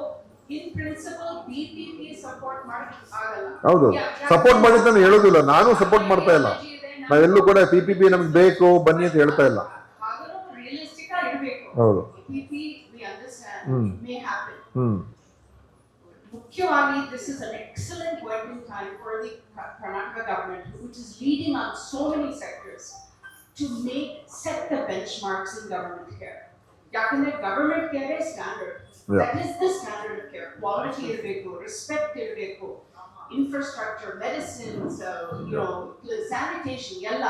ಇನ್ ಪ್ರಿನ್ಸಿಪಲ್ PPP ಸಪೋರ್ಟ್ ಮಾಡಕ್ ಆಗಲ್ಲ. ಹೌದು, ಸಪೋರ್ಟ್ ಮಾಡಿದ್ದು ನಾನು ಹೇಳೋದಿಲ್ಲ, ನಾನು ಸಪೋರ್ಟ್ ಮಾಡ್ತಾ ಇಲ್ಲ. ನಾವೆಲ್ಲೂ ಕೂಡ PPP ನಮ್ಗೆ ಬೇಕು ಬನ್ನಿ ಅಂತ ಹೇಳ್ತಾ ಇಲ್ಲ. ಆದರೂ ರಿಯಲಿಸ್ಟಿಕ್ ಆಗಿರಬೇಕು. ಹೌದು, PPP we understand may happen. ಮುಖ್ಯವಾಗಿ this is an excellent working time for the Karnataka government, which is leading on so many sectors, to set the benchmarks in government care. ಯಾಕಂದ್ರೆ government care is standard. That is the standard of care. Quality ಇರಬೇಕು, respect ಇರಬೇಕು, infrastructure, medicines, sanitation, ಎಲ್ಲ.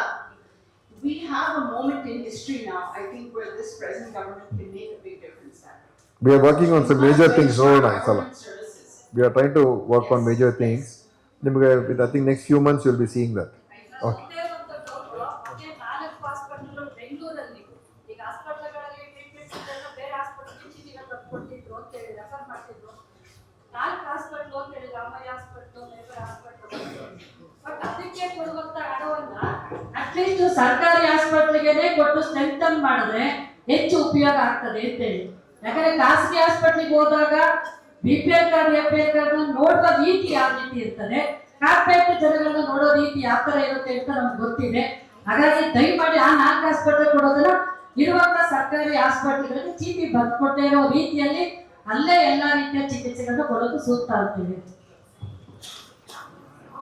We have a moment in history now, I think, where this present government can make a big difference. we are working on some major things. So nice. We are trying to work on major things. I think next few months you'll be seeing that. Okay. At least ಸರ್ಕಾರಿ ಹಾಸ್ಪಿಟ್ಲಿಗೆ ಕೊಟ್ಟು strengthen ಮಾಡಿದ್ರೆ ಹೆಚ್ಚು ಉಪಯೋಗ ಆಗ್ತದೆ ಅಂತೇಳಿ. ಯಾಕಂದ್ರೆ ಖಾಸಗಿ ಹಾಸ್ಪಿಟ್ಲಿಗೆ ಹೋದಾಗ BPL ಕಾರ್ಡ್ APL ಕಾರ್ಡ್ ನೋಡುವ ರೀತಿ ಯಾವ ರೀತಿ ಇರ್ತದೆ, ಕಾರ್ಪೊರೇಟ್ ಜನಗಳನ್ನ ನೋಡೋ ರೀತಿ ಯಾವ ತರ ಇರುತ್ತೆ ಅಂತ ನಮ್ಗೆ ಗೊತ್ತಿದೆ. ಹಾಗಾಗಿ ದಯಮಾಡಿ ಆ 4 ಹಾಸ್ಪಿಟಲ್ ಕೊಡೋದನ್ನ ಇರುವಂತ ಸರ್ಕಾರಿ ಹಾಸ್ಪಿಟಲ್ಗಳಿಗೆ ಚೀಟಿ ಬರ್ಕೊಟ್ಟೆ ಇರೋ ರೀತಿಯಲ್ಲಿ ಅಲ್ಲೇ ಎಲ್ಲಾ ರೀತಿಯ ಚಿಕಿತ್ಸೆಗಳನ್ನ ಕೊಡೋದು ಸೂಕ್ತ ಆಗ್ತದೆ.